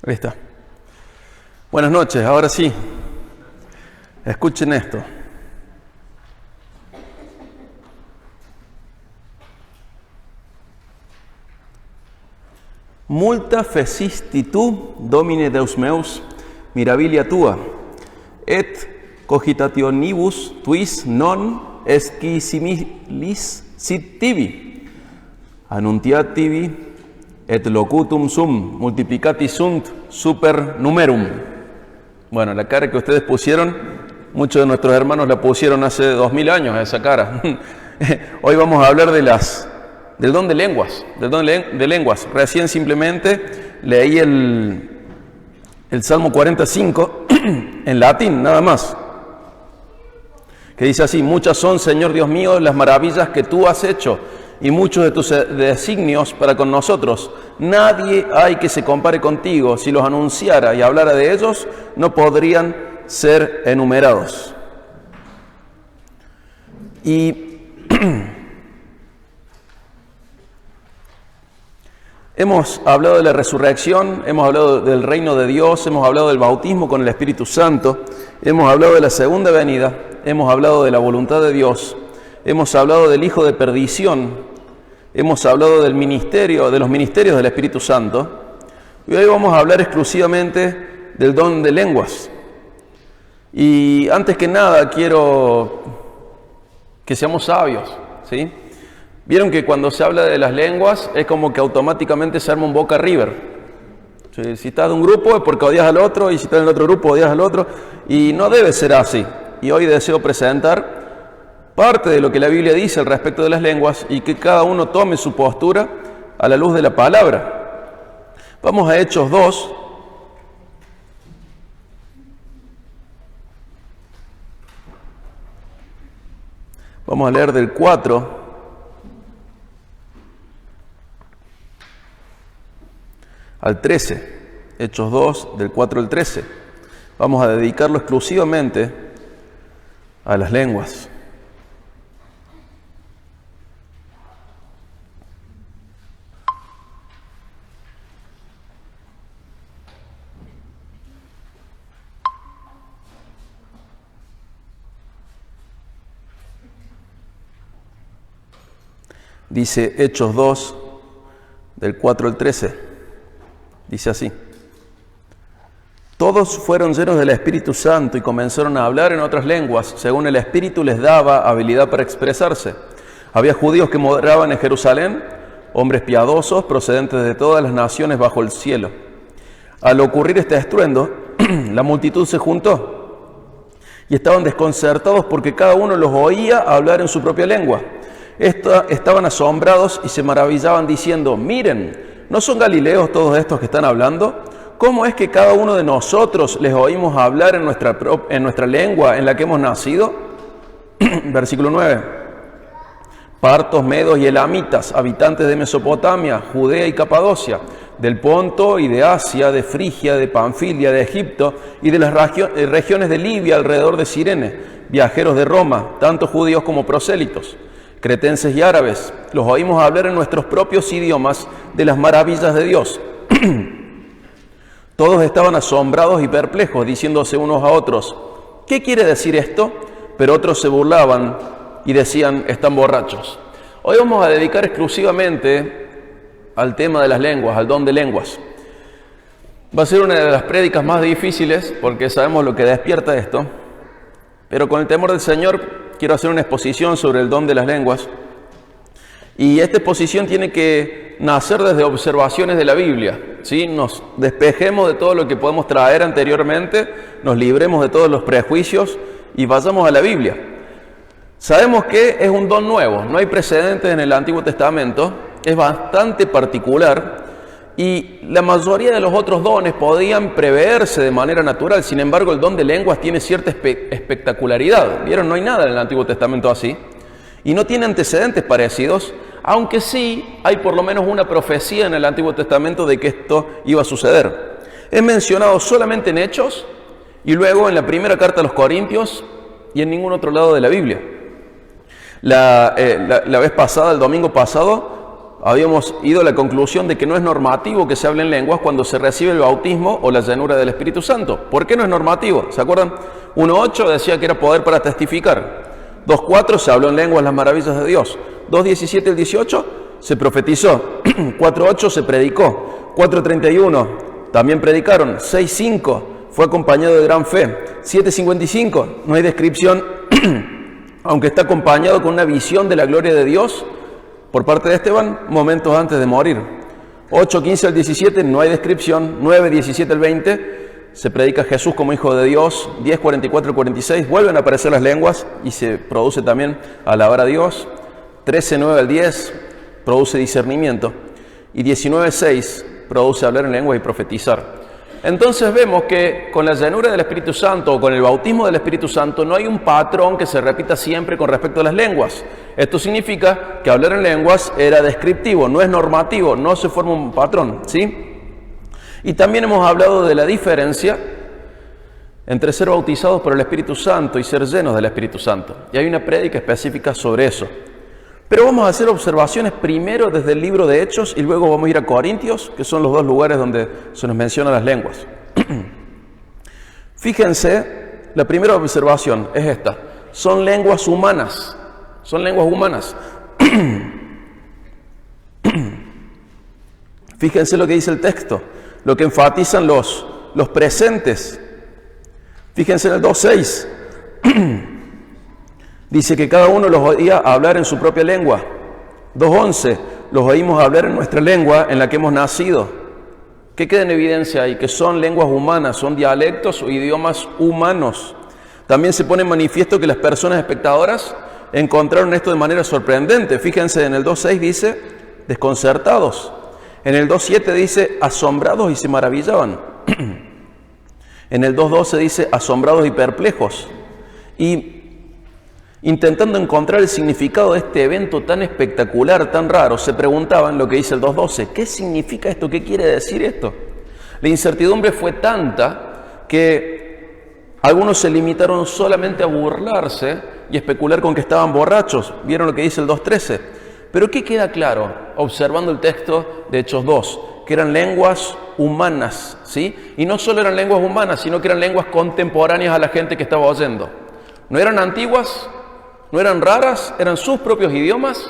Ahí está. Buenas noches, ahora sí. Escuchen esto. Multa fecisti tu, Domine Deus meus, mirabilia tua, et cogitationibus tuis non esquisimilis sit tibi, annuntiat tibi, et locutum sum, multiplicati sunt super numerum. Bueno, la cara que ustedes pusieron, muchos de nuestros hermanos la pusieron hace 2000 años, esa cara. Hoy vamos a hablar del don de lenguas, Recién simplemente leí el Salmo 45 en latín, nada más, que dice así: muchas son, Señor Dios mío, las maravillas que tú has hecho, y muchos de tus designios para con nosotros. Nadie hay que se compare contigo. Si los anunciara y hablara de ellos, no podrían ser enumerados. Y hemos hablado de la resurrección, hemos hablado del reino de Dios, hemos hablado del bautismo con el Espíritu Santo, hemos hablado de la segunda venida, hemos hablado de la voluntad de Dios, hemos hablado del hijo de perdición, hemos hablado del ministerio, de los ministerios del Espíritu Santo, y hoy vamos a hablar exclusivamente del don de lenguas. Y antes que nada quiero que seamos sabios, ¿sí? Vieron que cuando se habla de las lenguas es como que automáticamente se arma un Boca River. Si estás de un grupo es porque odias al otro, y si estás en el otro grupo odias al otro, y no debe ser así. Y hoy deseo presentar parte de lo que la Biblia dice al respecto de las lenguas y que cada uno tome su postura a la luz de la palabra. Vamos a Hechos 2. Vamos a leer del 4 al 13. Hechos 2, del 4 al 13. Vamos a dedicarlo exclusivamente a las lenguas. Dice Hechos 2, del 4 al 13, dice así: todos fueron llenos del Espíritu Santo y comenzaron a hablar en otras lenguas, según el Espíritu les daba habilidad para expresarse. Había judíos que moraban en Jerusalén, hombres piadosos procedentes de todas las naciones bajo el cielo. Al ocurrir este estruendo, la multitud se juntó y estaban desconcertados porque cada uno los oía hablar en su propia lengua. Estaban asombrados y se maravillaban diciendo: miren, ¿no son galileos todos estos que están hablando? ¿Cómo es que cada uno de nosotros les oímos hablar en nuestra lengua en la que hemos nacido? Versículo 9. Partos, medos y elamitas, habitantes de Mesopotamia, Judea y Capadocia, del Ponto y de Asia, de Frigia, de Panfilia, de Egipto y de las regiones de Libia alrededor de Cirene, viajeros de Roma, tanto judíos como prosélitos, cretenses y árabes, los oímos hablar en nuestros propios idiomas de las maravillas de Dios. Todos estaban asombrados y perplejos, diciéndose unos a otros: ¿qué quiere decir esto? Pero otros se burlaban y decían: están borrachos. Hoy vamos a dedicar exclusivamente al tema de las lenguas, al don de lenguas. Va a ser una de las prédicas más difíciles porque sabemos lo que despierta esto, pero con el temor del Señor quiero hacer una exposición sobre el don de las lenguas. Y esta exposición tiene que nacer desde observaciones de la Biblia, ¿sí? Nos despejemos de todo lo que podemos traer anteriormente, nos libremos de todos los prejuicios y vayamos a la Biblia. Sabemos que es un don nuevo, no hay precedentes en el Antiguo Testamento, es bastante particular y la mayoría de los otros dones podían preverse de manera natural. Sin embargo, el don de lenguas tiene cierta espectacularidad. ¿Vieron? No hay nada en el Antiguo Testamento así y no tiene antecedentes parecidos, aunque sí hay por lo menos una profecía en el Antiguo Testamento de que esto iba a suceder. Es mencionado solamente en Hechos y luego en la primera carta a los Corintios y en ningún otro lado de la Biblia. La vez pasada, el domingo pasado, habíamos ido a la conclusión de que no es normativo que se hable en lenguas cuando se recibe el bautismo o la llenura del Espíritu Santo. ¿Por qué no es normativo? ¿Se acuerdan? 1.8 decía que era poder para testificar. 2.4 se habló en lenguas las maravillas de Dios. 2.17 al 18 se profetizó. 4.8 se predicó. 4.31 también predicaron. 6.5 fue acompañado de gran fe. 7.55 no hay descripción, aunque está acompañado con una visión de la gloria de Dios por parte de Esteban momentos antes de morir. 8.15 al 17 no hay descripción. 9.17 al 20 se predica a Jesús como Hijo de Dios. 10.44 al 46 vuelven a aparecer las lenguas y se produce también alabar a Dios. 13.9 al 10 produce discernimiento. Y 19.6 produce hablar en lengua y profetizar. Entonces vemos que con la llenura del Espíritu Santo o con el bautismo del Espíritu Santo no hay un patrón que se repita siempre con respecto a las lenguas. Esto significa que hablar en lenguas era descriptivo, no es normativo, no se forma un patrón, ¿sí? Y también hemos hablado de la diferencia entre ser bautizados por el Espíritu Santo y ser llenos del Espíritu Santo. Y hay una prédica específica sobre eso. Pero vamos a hacer observaciones primero desde el libro de Hechos y luego vamos a ir a Corintios, que son los dos lugares donde se nos mencionan las lenguas. Fíjense, la primera observación es esta. Son lenguas humanas. Son lenguas humanas. Fíjense lo que dice el texto, lo que enfatizan los presentes. Fíjense en el 2.6. Dice que cada uno los oía hablar en su propia lengua. 2.11. Los oímos hablar en nuestra lengua en la que hemos nacido. ¿Qué queda en evidencia ahí? Que son lenguas humanas, son dialectos o idiomas humanos. También se pone en manifiesto que las personas espectadoras encontraron esto de manera sorprendente. Fíjense, en el 2.6 dice desconcertados. En el 2.7 dice asombrados y se maravillaban. En el 2.12 dice asombrados y perplejos. Y intentando encontrar el significado de este evento tan espectacular, tan raro, se preguntaban lo que dice el 2.12. ¿Qué significa esto? ¿Qué quiere decir esto? La incertidumbre fue tanta que algunos se limitaron solamente a burlarse y especular con que estaban borrachos. ¿Vieron lo que dice el 2.13? Pero ¿qué queda claro observando el texto de Hechos 2? Que eran lenguas humanas, ¿sí? Y no solo eran lenguas humanas, sino que eran lenguas contemporáneas a la gente que estaba oyendo. No eran antiguas, no eran raras, eran sus propios idiomas.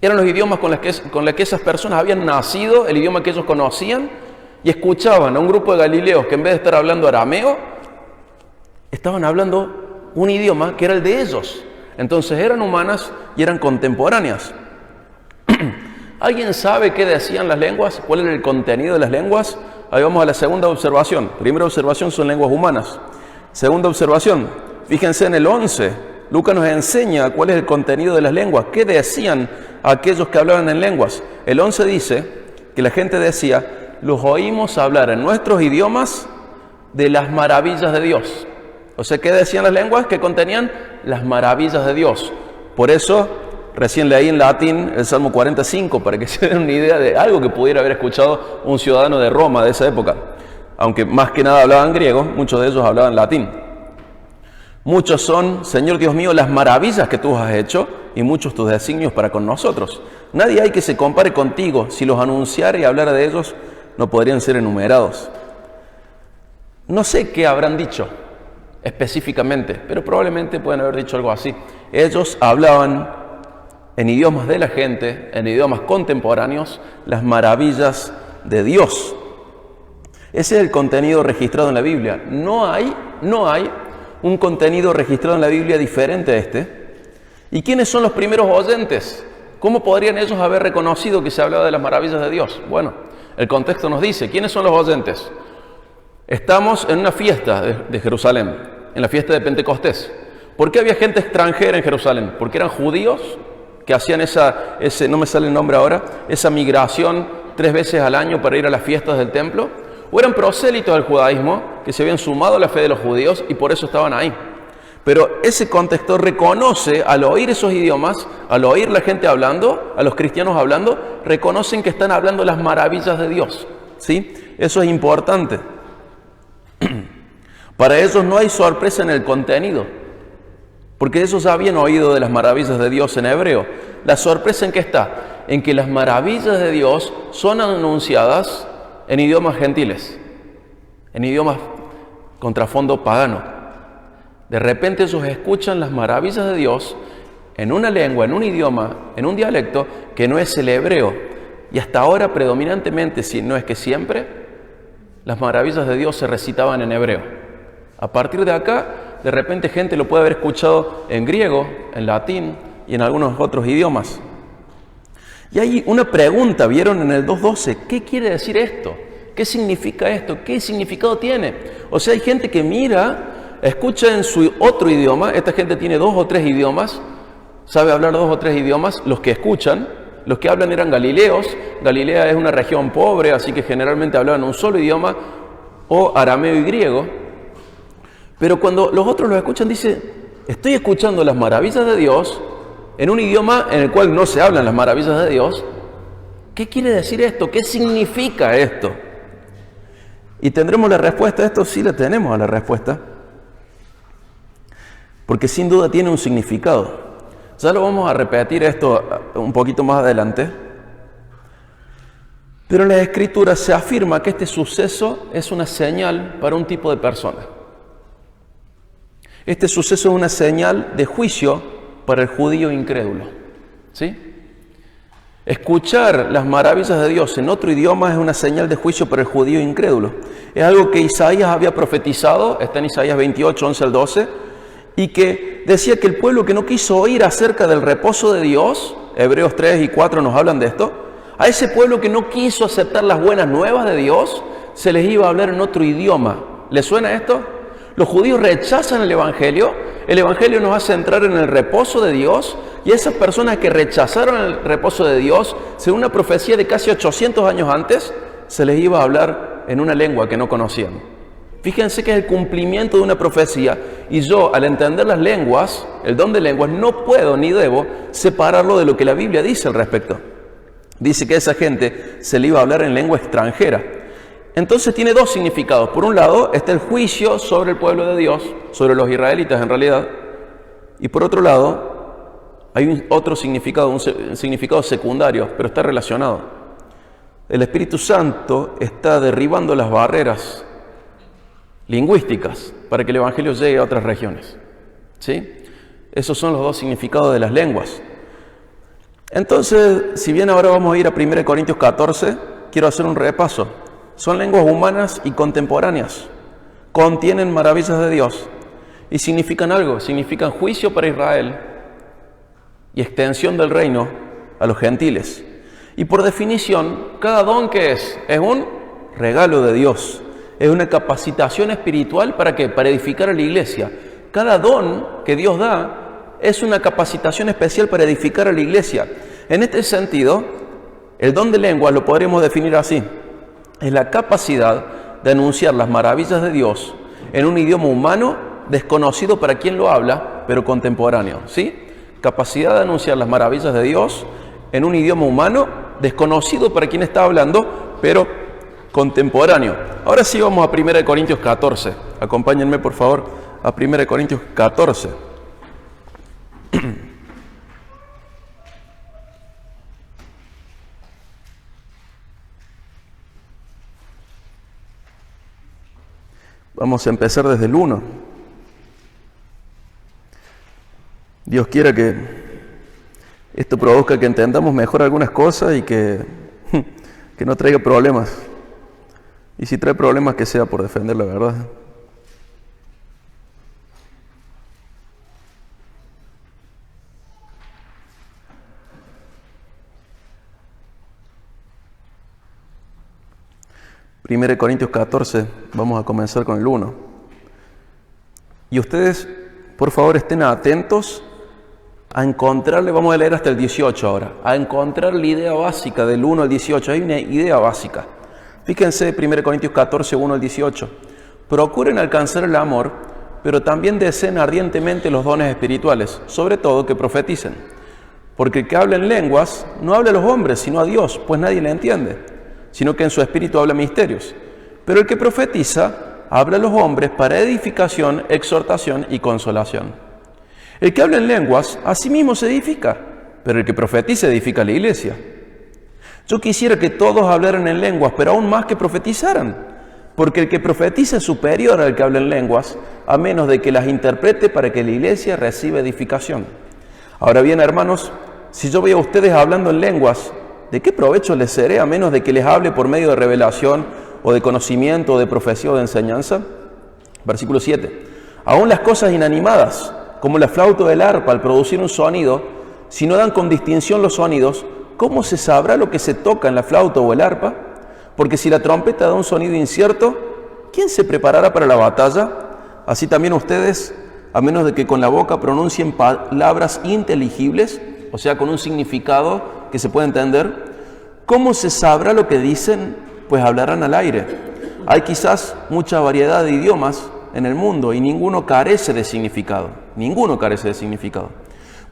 Eran los idiomas con los que esas personas habían nacido, el idioma que ellos conocían, y escuchaban a un grupo de galileos que en vez de estar hablando arameo, estaban hablando un idioma que era el de ellos. Entonces eran humanas y eran contemporáneas. ¿Alguien sabe qué decían las lenguas? ¿Cuál era el contenido de las lenguas? Ahí vamos a la segunda observación. Primera observación son lenguas humanas. Segunda observación, fíjense en el 11. Lucas nos enseña cuál es el contenido de las lenguas. ¿Qué decían aquellos que hablaban en lenguas? El 11 dice que la gente decía, los oímos hablar en nuestros idiomas de las maravillas de Dios. O sea, ¿qué decían las lenguas? Que contenían las maravillas de Dios. Por eso, recién leí en latín el Salmo 45, para que se den una idea de algo que pudiera haber escuchado un ciudadano de Roma de esa época. Aunque más que nada hablaban griego, muchos de ellos hablaban latín. Muchos son, Señor Dios mío, las maravillas que tú has hecho y muchos tus designios para con nosotros. Nadie hay que se compare contigo. Si los anunciara y hablara de ellos, no podrían ser enumerados. No sé qué habrán dicho específicamente, pero probablemente pueden haber dicho algo así. Ellos hablaban en idiomas de la gente, en idiomas contemporáneos, las maravillas de Dios. Ese es el contenido registrado en la Biblia. No hay un contenido registrado en la Biblia diferente a este. ¿Y quiénes son los primeros oyentes? ¿Cómo podrían ellos haber reconocido que se hablaba de las maravillas de Dios? Bueno, el contexto nos dice, ¿quiénes son los oyentes? Estamos en una fiesta de Jerusalén, en la fiesta de Pentecostés. ¿Por qué había gente extranjera en Jerusalén? Porque eran judíos que hacían no me sale el nombre ahora, esa migración 3 veces al año para ir a las fiestas del templo. O eran prosélitos del judaísmo que se habían sumado a la fe de los judíos y por eso estaban ahí. Pero ese contexto reconoce, al oír esos idiomas, al oír la gente hablando, a los cristianos hablando, reconocen que están hablando las maravillas de Dios. ¿Sí? Eso es importante. Para ellos no hay sorpresa en el contenido, porque ellos habían oído de las maravillas de Dios en hebreo. La sorpresa en qué está, en que las maravillas de Dios son anunciadas en idiomas gentiles, en idiomas con trasfondo pagano. De repente ellos escuchan las maravillas de Dios en una lengua, en un idioma, en un dialecto que no es el hebreo. Y hasta ahora predominantemente, si no es que siempre, las maravillas de Dios se recitaban en hebreo. A partir de acá, de repente gente lo puede haber escuchado en griego, en latín y en algunos otros idiomas. Y hay una pregunta, ¿vieron en el 2.12? ¿Qué quiere decir esto? ¿Qué significa esto? ¿Qué significado tiene? O sea, hay gente que mira, escucha en su otro idioma. Esta gente tiene 2 o 3 idiomas, sabe hablar 2 o 3 idiomas, los que escuchan. Los que hablan eran galileos. Galilea es una región pobre, así que generalmente hablaban un solo idioma, o arameo y griego. Pero cuando los otros los escuchan, dice, estoy escuchando las maravillas de Dios en un idioma en el cual no se hablan las maravillas de Dios. ¿Qué quiere decir esto? ¿Qué significa esto? ¿Y tendremos la respuesta a esto? Sí, la tenemos a la respuesta. Porque sin duda tiene un significado. Ya lo vamos a repetir esto un poquito más adelante. Pero en las Escrituras se afirma que este suceso es una señal para un tipo de persona. Este suceso es una señal de juicio para el judío incrédulo. ¿Sí? Escuchar las maravillas de Dios en otro idioma es una señal de juicio para el judío incrédulo. Es algo que Isaías había profetizado, está en Isaías 28, 11 al 12, y que decía que el pueblo que no quiso oír acerca del reposo de Dios, Hebreos 3 y 4 nos hablan de esto, a ese pueblo que no quiso aceptar las buenas nuevas de Dios, se les iba a hablar en otro idioma. ¿Les suena esto? Los judíos rechazan el Evangelio nos hace entrar en el reposo de Dios, y esas personas que rechazaron el reposo de Dios, según una profecía de casi 800 años antes, se les iba a hablar en una lengua que no conocían. Fíjense que es el cumplimiento de una profecía, y yo, al entender las lenguas, el don de lenguas, no puedo ni debo separarlo de lo que la Biblia dice al respecto. Dice que a esa gente se le iba a hablar en lengua extranjera. Entonces tiene 2 significados. Por un lado está el juicio sobre el pueblo de Dios, sobre los israelitas en realidad, y por otro lado hay otro significado, un significado secundario, pero está relacionado. El Espíritu Santo está derribando las barreras lingüísticas para que el Evangelio llegue a otras regiones. ¿Sí? Esos son los 2 significados de las lenguas. Entonces, si bien ahora vamos a ir a 1 Corintios 14, quiero hacer un repaso. Son lenguas humanas y contemporáneas. Contienen maravillas de Dios y significan algo. Significan juicio para Israel y extensión del reino a los gentiles. Y por definición, cada don que es un regalo de Dios. Es una capacitación espiritual ¿para qué? Para edificar a la iglesia. Cada don que Dios da es una capacitación especial para edificar a la iglesia. En este sentido, el don de lengua lo podríamos definir así. Es la capacidad de anunciar las maravillas de Dios en un idioma humano desconocido para quien lo habla, pero contemporáneo. ¿Sí? Capacidad de anunciar las maravillas de Dios en un idioma humano desconocido para quien está hablando, pero contemporáneo. Ahora sí vamos a 1 Corintios 14. Acompáñenme por favor a 1 Corintios 14. Vamos a empezar desde el 1. Dios quiera que esto produzca que entendamos mejor algunas cosas y que no traiga problemas. Y si trae problemas, que sea por defender la verdad. Primero Corintios 14, vamos a comenzar con el 1. Y ustedes, por favor, estén atentos a encontrarle, vamos a leer hasta el 18 ahora, a encontrar la idea básica del 1 al 18. Hay una idea básica. Fíjense, 1 Corintios 14, 1 al 18. Procuren alcanzar el amor, pero también deseen ardientemente los dones espirituales, sobre todo que profeticen. Porque el que habla en lenguas no habla a los hombres, sino a Dios, pues nadie le entiende, sino que en su espíritu habla misterios. Pero el que profetiza habla a los hombres para edificación, exhortación y consolación. El que habla en lenguas a sí mismo se edifica, pero el que profetiza edifica a la iglesia. Yo quisiera que todos hablaran en lenguas, pero aún más que profetizaran, porque el que profetiza es superior al que habla en lenguas, a menos de que las interprete para que la iglesia reciba edificación. Ahora bien, hermanos, si yo veo a ustedes hablando en lenguas, ¿de qué provecho les seré a menos de que les hable por medio de revelación o de conocimiento o de profecía o de enseñanza? Versículo 7. Aún las cosas inanimadas, como la flauta o el arpa, al producir un sonido, si no dan con distinción los sonidos, ¿cómo se sabrá lo que se toca en la flauta o el arpa? Porque si la trompeta da un sonido incierto, ¿quién se preparará para la batalla? Así también ustedes, a menos de que con la boca pronuncien palabras inteligibles, o sea, con un significado que se puede entender, ¿cómo se sabrá lo que dicen? Pues hablarán al aire. Hay quizás mucha variedad de idiomas en el mundo y ninguno carece de significado. Ninguno carece de significado.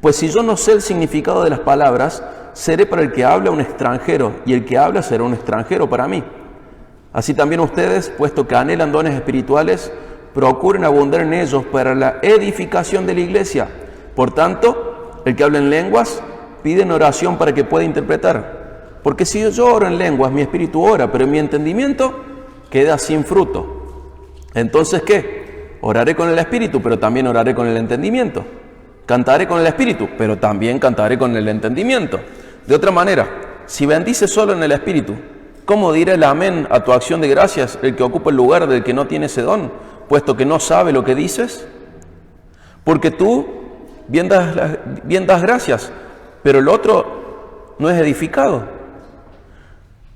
Pues si yo no sé el significado de las palabras, seré para el que habla un extranjero, y el que habla será un extranjero para mí. Así también ustedes, puesto que anhelan dones espirituales, procuren abundar en ellos para la edificación de la iglesia. Por tanto, el que habla en lenguas, pide en oración para que pueda interpretar. Porque si yo oro en lenguas, mi espíritu ora, pero mi entendimiento queda sin fruto. Entonces, ¿qué? Oraré con el espíritu, pero también oraré con el entendimiento. Cantaré con el espíritu, pero también cantaré con el entendimiento. De otra manera, si bendices solo en el espíritu, ¿cómo dirá el amén a tu acción de gracias el que ocupa el lugar del que no tiene ese don, puesto que no sabe lo que dices? Porque tú bien das gracias, pero el otro no es edificado.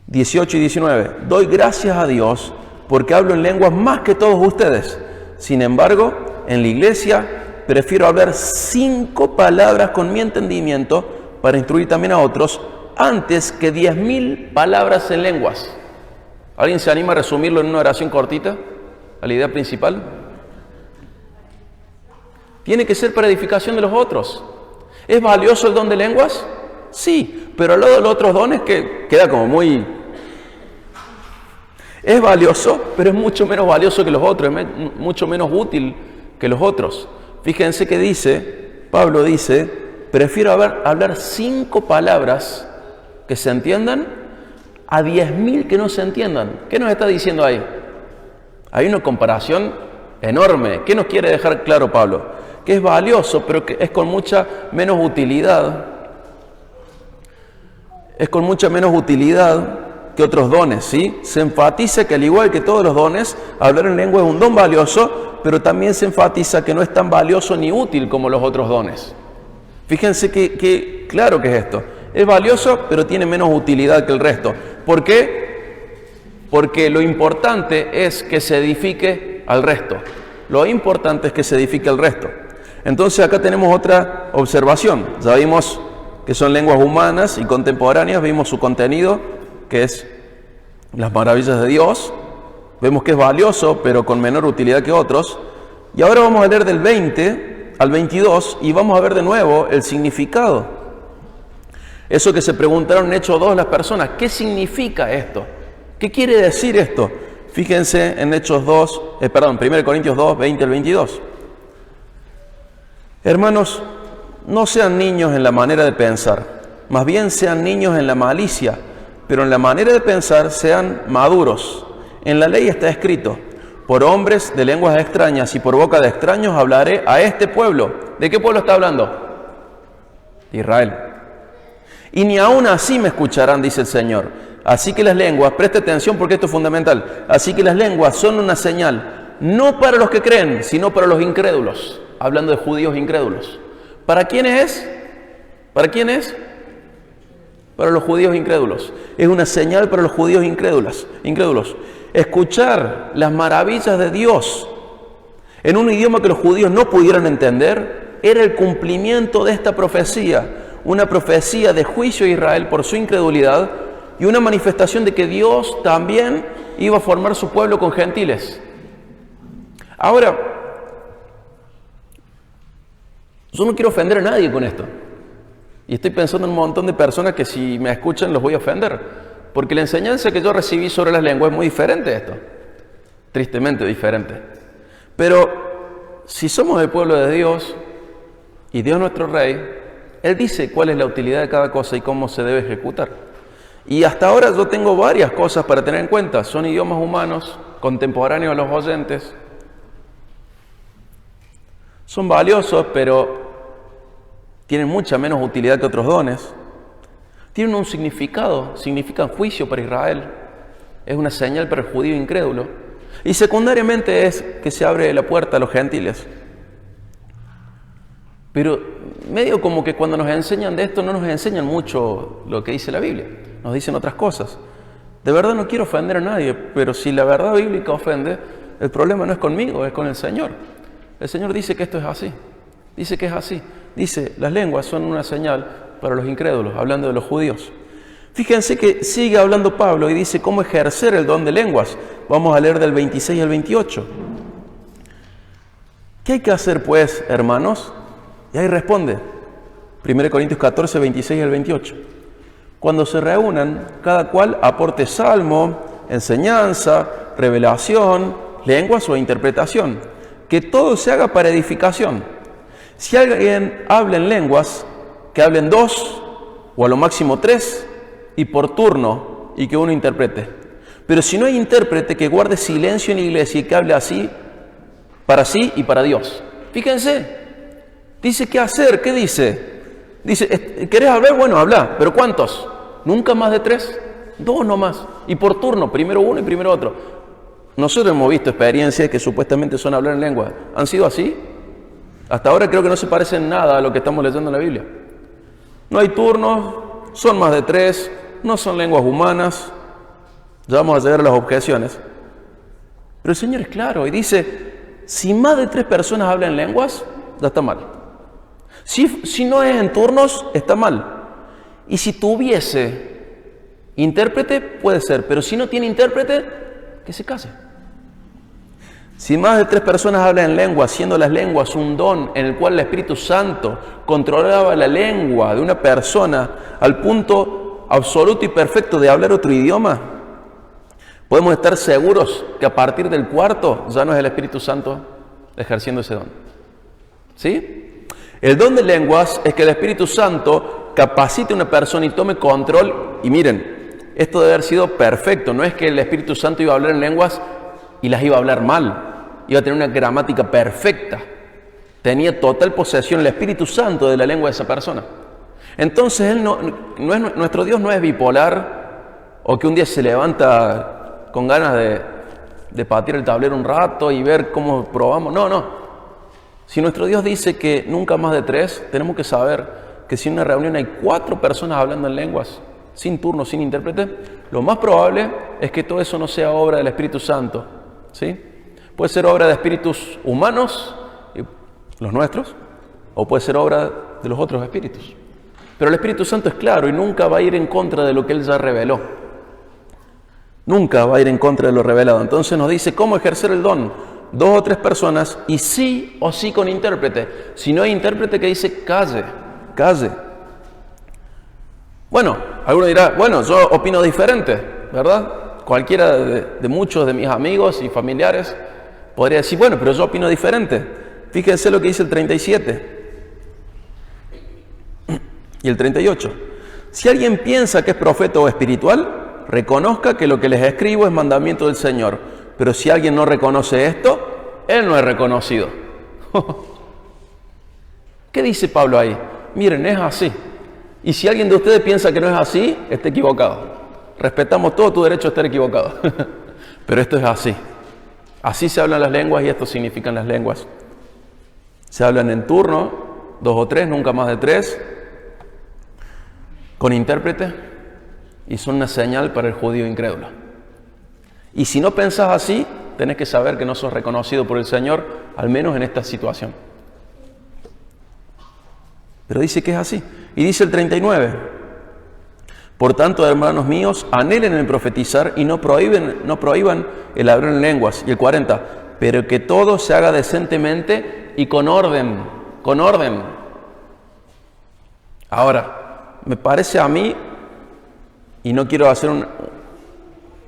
18 y 19. Doy gracias a Dios porque hablo en lenguas más que todos ustedes. Sin embargo, en la iglesia prefiero hablar 5 palabras con mi entendimiento para instruir también a otros antes que 10.000 palabras en lenguas. ¿Alguien se anima a resumirlo en una oración cortita? A la idea principal. Tiene que ser para edificación de los otros. ¿Es valioso el don de lenguas? Sí, pero al lado de los otros dones que queda como muy... Es valioso, pero es mucho menos valioso que los otros, es mucho menos útil que los otros. Fíjense que dice, Pablo dice, prefiero hablar 5 palabras que se entiendan a 10.000 que no se entiendan. ¿Qué nos está diciendo ahí? Hay una comparación enorme. ¿Qué nos quiere dejar claro Pablo? Que es valioso, pero que es con mucha menos utilidad. Es con mucha menos utilidad que otros dones, ¿sí? Se enfatiza que al igual que todos los dones, hablar en lengua es un don valioso, pero también se enfatiza que no es tan valioso ni útil como los otros dones. Fíjense que claro que es esto. Es valioso, pero tiene menos utilidad que el resto. ¿Por qué? Porque lo importante es que se edifique al resto. Lo importante es que se edifique al resto. Entonces acá tenemos otra observación. Ya vimos que son lenguas humanas y contemporáneas, vimos su contenido, que es las maravillas de Dios. Vemos que es valioso, pero con menor utilidad que otros. Y ahora vamos a leer del 20 al 22 y vamos a ver de nuevo el significado. Eso que se preguntaron en Hechos 2 las personas, ¿qué significa esto? ¿Qué quiere decir esto? Fíjense en Hechos 1 Corintios 2, 20 al 22. Hermanos, no sean niños en la manera de pensar, más bien sean niños en la malicia, pero en la manera de pensar sean maduros. En la ley está escrito, por hombres de lenguas extrañas y por boca de extraños hablaré a este pueblo. ¿De qué pueblo está hablando? Israel. Y ni aún así me escucharán, dice el Señor. Así que las lenguas, preste atención porque esto es fundamental, así que las lenguas son una señal, no para los que creen, sino para los incrédulos. Hablando de judíos incrédulos. ¿Para quiénes es? ¿Para quién es? Para los judíos incrédulos. Es una señal para los judíos incrédulos. Escuchar las maravillas de Dios en un idioma que los judíos no pudieran entender era el cumplimiento de esta profecía. Una profecía de juicio a Israel por su incredulidad y una manifestación de que Dios también iba a formar su pueblo con gentiles. Ahora, yo no quiero ofender a nadie con esto. Y estoy pensando en un montón de personas que si me escuchan los voy a ofender. Porque la enseñanza que yo recibí sobre las lenguas es muy diferente a esto. Tristemente diferente. Pero si somos el pueblo de Dios y Dios nuestro Rey, Él dice cuál es la utilidad de cada cosa y cómo se debe ejecutar. Y hasta ahora yo tengo varias cosas para tener en cuenta. Son idiomas humanos, contemporáneos a los oyentes. Son valiosos, pero tienen mucha menos utilidad que otros dones. Tienen un significado, significan juicio para Israel. Es una señal para el judío incrédulo. Y secundariamente es que se abre la puerta a los gentiles. Pero medio como que cuando nos enseñan de esto no nos enseñan mucho lo que dice la Biblia. Nos dicen otras cosas. De verdad no quiero ofender a nadie, pero si la verdad bíblica ofende, el problema no es conmigo, es con el Señor. El Señor dice que esto es así. Dice que es así. Dice, las lenguas son una señal para los incrédulos, hablando de los judíos. Fíjense que sigue hablando Pablo y dice cómo ejercer el don de lenguas. Vamos a leer del 26 al 28. ¿Qué hay que hacer pues, hermanos? Y ahí responde, 1 Corintios 14, 26 al 28. Cuando se reúnan, cada cual aporte salmo, enseñanza, revelación, lenguas o interpretación. Que todo se haga para edificación. Si alguien habla en lenguas, que hablen 2 o a lo máximo 3 y por turno y que uno interprete. Pero si no hay intérprete, que guarde silencio en la iglesia y que hable así, para sí y para Dios. Fíjense. Dice, ¿qué hacer? ¿Qué dice? Dice, ¿querés hablar? Bueno, habla. ¿Pero cuántos? Nunca más de 3. 2 nomás. Y por turno, primero uno y primero otro. Nosotros hemos visto experiencias que supuestamente son hablar en lengua. ¿Han sido así? Hasta ahora creo que no se parecen nada a lo que estamos leyendo en la Biblia. No hay turnos, son más de 3, no son lenguas humanas. Ya vamos a llegar a las objeciones. Pero el Señor es claro y dice, si más de 3 personas hablan lenguas, ya está mal. Si no es en turnos, está mal. Y si tuviese intérprete, puede ser. Pero si no tiene intérprete, que se case. Si más de 3 personas hablan en lengua, siendo las lenguas un don en el cual el Espíritu Santo controlaba la lengua de una persona al punto absoluto y perfecto de hablar otro idioma, podemos estar seguros que a partir del 4 ya no es el Espíritu Santo ejerciendo ese don. ¿Sí? El don de lenguas es que el Espíritu Santo capacite a una persona y tome control. Y miren, esto debe haber sido perfecto. No es que el Espíritu Santo iba a hablar en lenguas y las iba a hablar mal. Iba a tener una gramática perfecta. Tenía total posesión el Espíritu Santo de la lengua de esa persona. Entonces nuestro Dios no es bipolar o que un día se levanta con ganas de patear el tablero un rato y ver cómo probamos. No. Si nuestro Dios dice que nunca más de 3, tenemos que saber que si en una reunión hay 4 personas hablando en lenguas, sin turno, sin intérprete, lo más probable es que todo eso no sea obra del Espíritu Santo. ¿Sí? Puede ser obra de espíritus humanos, los nuestros, o puede ser obra de los otros espíritus. Pero el Espíritu Santo es claro y nunca va a ir en contra de lo que Él ya reveló. Nunca va a ir en contra de lo revelado. Entonces nos dice cómo ejercer el don. 2 o 3 personas y sí o sí con intérprete. Si no hay intérprete, que dice calle. Bueno, alguno dirá, bueno, yo opino diferente, ¿verdad? Cualquiera de muchos de mis amigos y familiares podría decir, bueno, pero yo opino diferente. Fíjense lo que dice el 37 y el 38. Si alguien piensa que es profeta o espiritual, reconozca que lo que les escribo es mandamiento del Señor. Pero si alguien no reconoce esto, él no es reconocido. ¿Qué dice Pablo ahí? Miren, es así. Y si alguien de ustedes piensa que no es así, está equivocado. Respetamos todo tu derecho a estar equivocado. Pero esto es así. Así se hablan las lenguas y esto significan las lenguas. Se hablan en turno, 2 o 3, nunca más de 3, con intérprete, y son una señal para el judío incrédulo. Y si no pensás así, tenés que saber que no sos reconocido por el Señor, al menos en esta situación. Pero dice que es así. Y dice el 39. Por tanto, hermanos míos, anhelen el profetizar y no prohíban el hablar en lenguas. Y el 40. Pero que todo se haga decentemente y con orden. Con orden. Ahora, me parece a mí, y no quiero hacer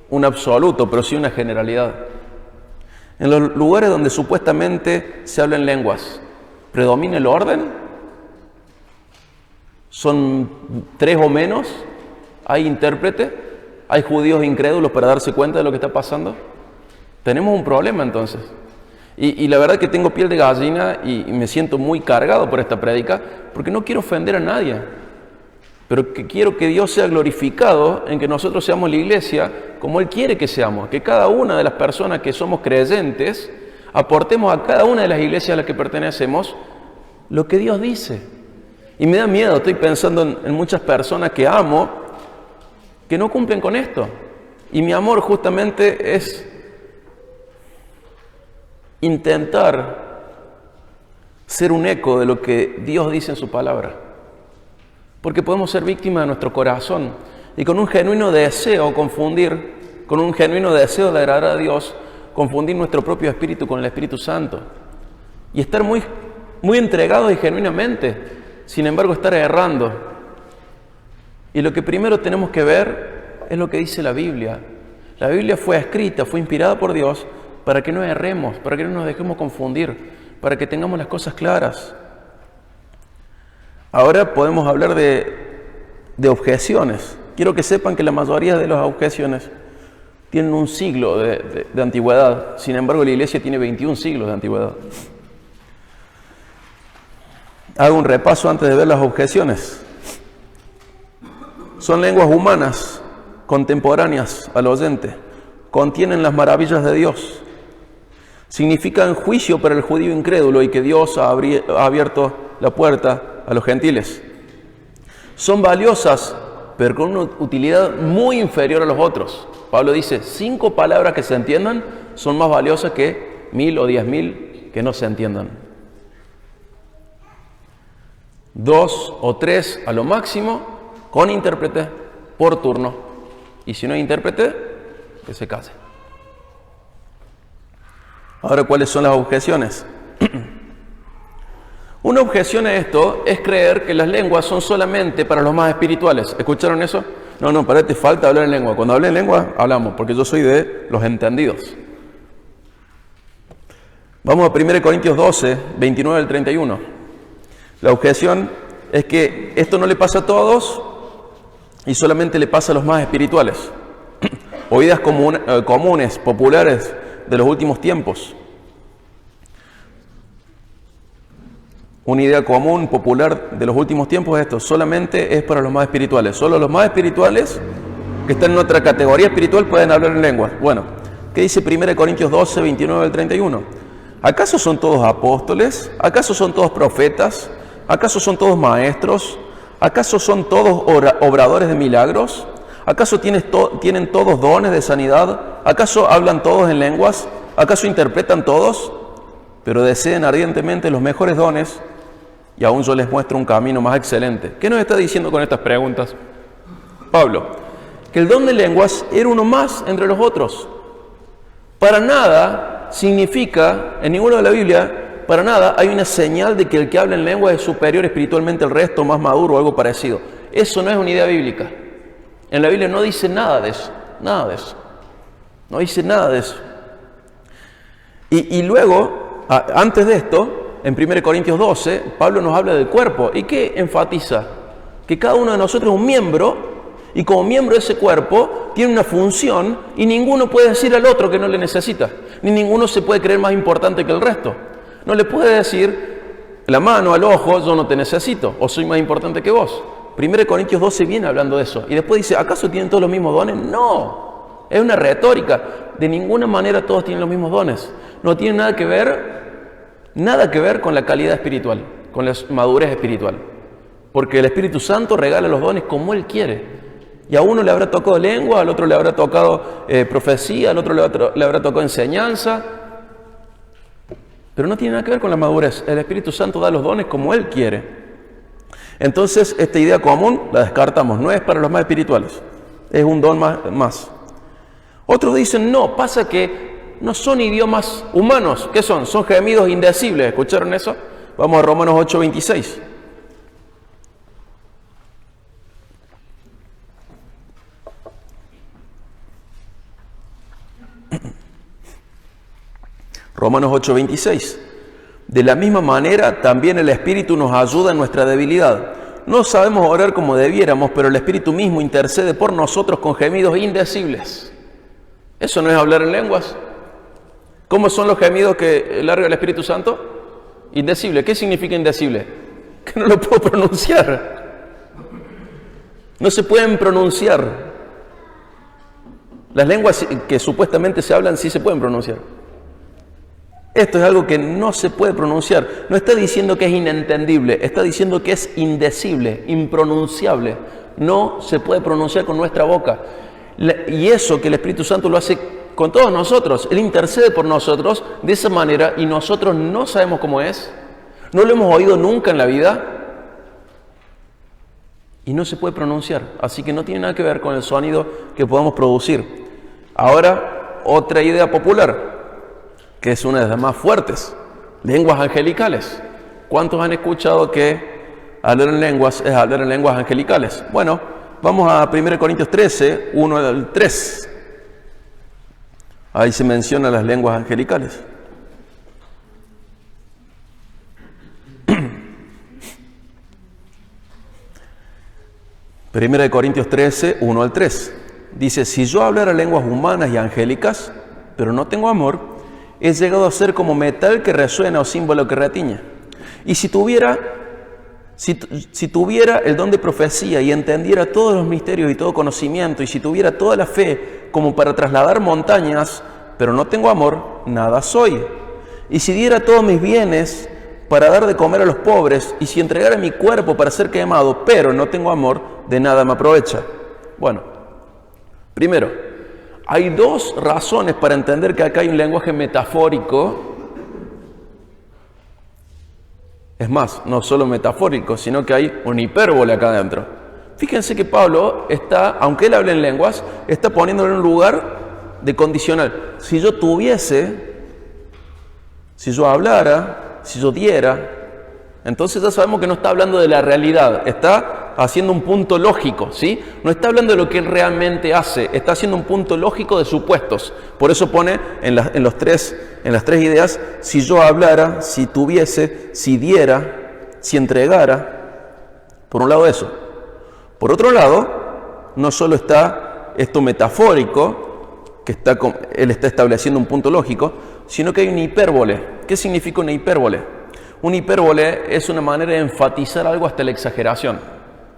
un absoluto, pero sí una generalidad. En los lugares donde supuestamente se habla en lenguas, ¿predomina el orden? ¿Son 3 o menos? ¿Hay intérprete? ¿Hay judíos incrédulos para darse cuenta de lo que está pasando? Tenemos un problema entonces. Y la verdad que tengo piel de gallina y me siento muy cargado por esta prédica, porque no quiero ofender a nadie, pero que quiero que Dios sea glorificado en que nosotros seamos la iglesia como Él quiere que seamos, que cada una de las personas que somos creyentes aportemos a cada una de las iglesias a las que pertenecemos lo que Dios dice. Y me da miedo, estoy pensando en muchas personas que amo que no cumplen con esto. Y mi amor justamente es intentar ser un eco de lo que Dios dice en su palabra. Porque podemos ser víctimas de nuestro corazón y con un genuino deseo con un genuino deseo de agradar a Dios, confundir nuestro propio espíritu con el Espíritu Santo. Y estar muy entregados y genuinamente, sin embargo estar errando. Y lo que primero tenemos que ver es lo que dice la Biblia. La Biblia fue escrita, fue inspirada por Dios para que no erremos, para que no nos dejemos confundir, para que tengamos las cosas claras. Ahora podemos hablar de objeciones. Quiero que sepan que la mayoría de las objeciones tienen un siglo de antigüedad. Sin embargo, la iglesia tiene 21 siglos de antigüedad. Hago un repaso antes de ver las objeciones. Son lenguas humanas, contemporáneas al oyente. Contienen las maravillas de Dios. Significan juicio para el judío incrédulo y que Dios ha abierto la puerta a los gentiles. Son valiosas, pero con una utilidad muy inferior a los otros. Pablo dice, 5 palabras que se entiendan son más valiosas que 1000 o 10.000 que no se entiendan. 2 o 3 a lo máximo, con intérprete, por turno. Y si no hay intérprete, que se case. Ahora, ¿cuáles son las objeciones? Una objeción a esto es creer que las lenguas son solamente para los más espirituales. ¿Escucharon eso? No, para te falta hablar en lengua. Cuando hable en lengua, hablamos, porque yo soy de los entendidos. Vamos a 1 Corintios 12, 29 al 31. La objeción es que esto no le pasa a todos y solamente le pasa a los más espirituales. Oídas comunes, populares de los últimos tiempos. Una idea común, popular de los últimos tiempos es esto, solamente es para los más espirituales. Solo los más espirituales, que están en otra categoría espiritual, pueden hablar en lenguas. Bueno, ¿qué dice 1 Corintios 12, 29 al 31? ¿Acaso son todos apóstoles? ¿Acaso son todos profetas? ¿Acaso son todos maestros? ¿Acaso son todos obradores de milagros? ¿Acaso tienen todos dones de sanidad? ¿Acaso hablan todos en lenguas? ¿Acaso interpretan todos? Pero deseen ardientemente los mejores dones, y aún yo les muestro un camino más excelente. ¿Qué nos está diciendo con estas preguntas Pablo? Que el don de lenguas era uno más entre los otros. Para nada significa, en ninguna de la Biblia, para nada hay una señal de que el que habla en lengua es superior espiritualmente al resto, más maduro o algo parecido. Eso no es una idea bíblica. En la Biblia no dice nada de eso, nada de eso. No dice nada de eso. Y luego, antes de esto, en 1 Corintios 12, Pablo nos habla del cuerpo. ¿Y qué enfatiza? Que cada uno de nosotros es un miembro, y como miembro de ese cuerpo tiene una función, y ninguno puede decir al otro que no le necesita, ni ninguno se puede creer más importante que el resto. No le puede decir la mano al ojo, yo no te necesito, o soy más importante que vos. 1 Corintios 12 viene hablando de eso, y después dice, ¿acaso tienen todos los mismos dones? No, es una retórica. De ninguna manera todos tienen los mismos dones. No tiene nada que ver con la calidad espiritual, con la madurez espiritual. Porque el Espíritu Santo regala los dones como Él quiere. Y a uno le habrá tocado lengua, al otro le habrá tocado profecía, al otro le habrá tocado enseñanza. Pero no tiene nada que ver con la madurez. El Espíritu Santo da los dones como Él quiere. Entonces, esta idea común la descartamos. No es para los más espirituales. Es un don más. Otros dicen, no, pasa que no son idiomas humanos. ¿Qué son? Son gemidos indecibles. ¿Escucharon eso? Vamos a Romanos 8, 26. Romanos 8, 26. De la misma manera, también el Espíritu nos ayuda en nuestra debilidad, no sabemos orar como debiéramos, pero el Espíritu mismo intercede por nosotros con gemidos indecibles. ¿Eso no es hablar en lenguas? ¿Cómo son los gemidos que larga el Espíritu Santo? Indecible. ¿Qué significa indecible? Que no lo puedo pronunciar. No se pueden pronunciar. Las lenguas que supuestamente se hablan sí se pueden pronunciar. Esto es algo que no se puede pronunciar. No está diciendo que es inentendible, está diciendo que es indecible, impronunciable. No se puede pronunciar con nuestra boca. Y eso que el Espíritu Santo lo hace con todos nosotros. Él intercede por nosotros de esa manera y nosotros no sabemos cómo es. No lo hemos oído nunca en la vida. Y no se puede pronunciar. Así que no tiene nada que ver con el sonido que podamos producir. Ahora, otra idea popular, que es una de las más fuertes, lenguas angelicales. ¿Cuántos han escuchado que hablar en lenguas es hablar en lenguas angelicales? Bueno, vamos a 1 Corintios 13, 1 al 3. Ahí se mencionan las lenguas angelicales. 1 Corintios 13, 1 al 3. Dice, si yo hablara lenguas humanas y angélicas, pero no tengo amor, he llegado a ser como metal que resuena o símbolo que retiña. Y si tuviera el don de profecía y entendiera todos los misterios y todo conocimiento, y si tuviera toda la fe como para trasladar montañas, pero no tengo amor, nada soy. Y si diera todos mis bienes para dar de comer a los pobres, y si entregara mi cuerpo para ser quemado, pero no tengo amor, de nada me aprovecha. Bueno, primero, hay dos razones para entender que acá hay un lenguaje metafórico. Es más, no solo metafórico, sino que hay un hipérbole acá adentro. Fíjense que Pablo está, aunque él hable en lenguas, está poniéndolo en un lugar de condicional. Si yo tuviese, si yo hablara, si yo diera, entonces ya sabemos que no está hablando de la realidad, está haciendo un punto lógico, ¿sí? No está hablando de lo que él realmente hace, está haciendo un punto lógico de supuestos. Por eso pone en las tres ideas, si yo hablara, si tuviese, si diera, si entregara. Por un lado eso. Por otro lado, no solo está esto metafórico, que él está estableciendo un punto lógico, sino que hay una hipérbole. ¿Qué significa una hipérbole? Una hipérbole es una manera de enfatizar algo hasta la exageración.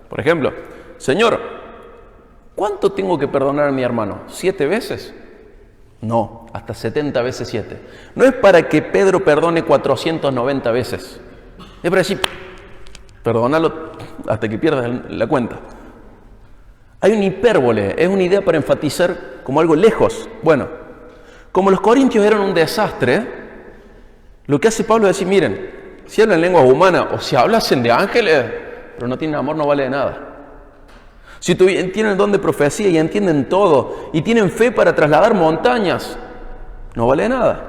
Por ejemplo, Señor, ¿cuánto tengo que perdonar a mi hermano? ¿7 veces? No, hasta 70 veces 7. No es para que Pedro perdone 490 veces. Es para decir, perdónalo hasta que pierdas la cuenta. Hay una hipérbole, es una idea para enfatizar como algo lejos. Bueno, como los corintios eran un desastre, lo que hace Pablo es decir, miren, si hablan lenguas humanas o si hablasen de ángeles, pero no tienen amor, no vale de nada. Si tienen el don de profecía y entienden todo y tienen fe para trasladar montañas, no vale de nada.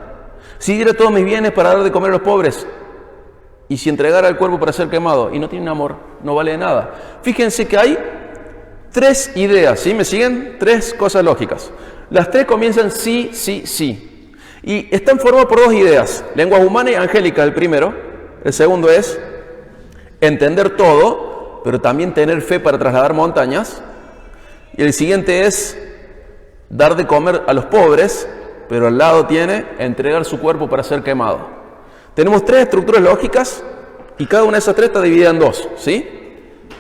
Si diera todos mis bienes para dar de comer a los pobres y si entregara el cuerpo para ser quemado y no tienen amor, no vale de nada. Fíjense que hay 3 ideas, ¿sí? ¿Me siguen? 3 cosas lógicas. Las 3 comienzan sí, sí, sí. Y están formadas por 2 ideas. Lenguas humanas y angélicas, el primero. El segundo es entender todo, pero también tener fe para trasladar montañas. Y el siguiente es dar de comer a los pobres, pero al lado tiene entregar su cuerpo para ser quemado. Tenemos 3 estructuras lógicas y cada una de esas 3 está dividida en 2, ¿sí?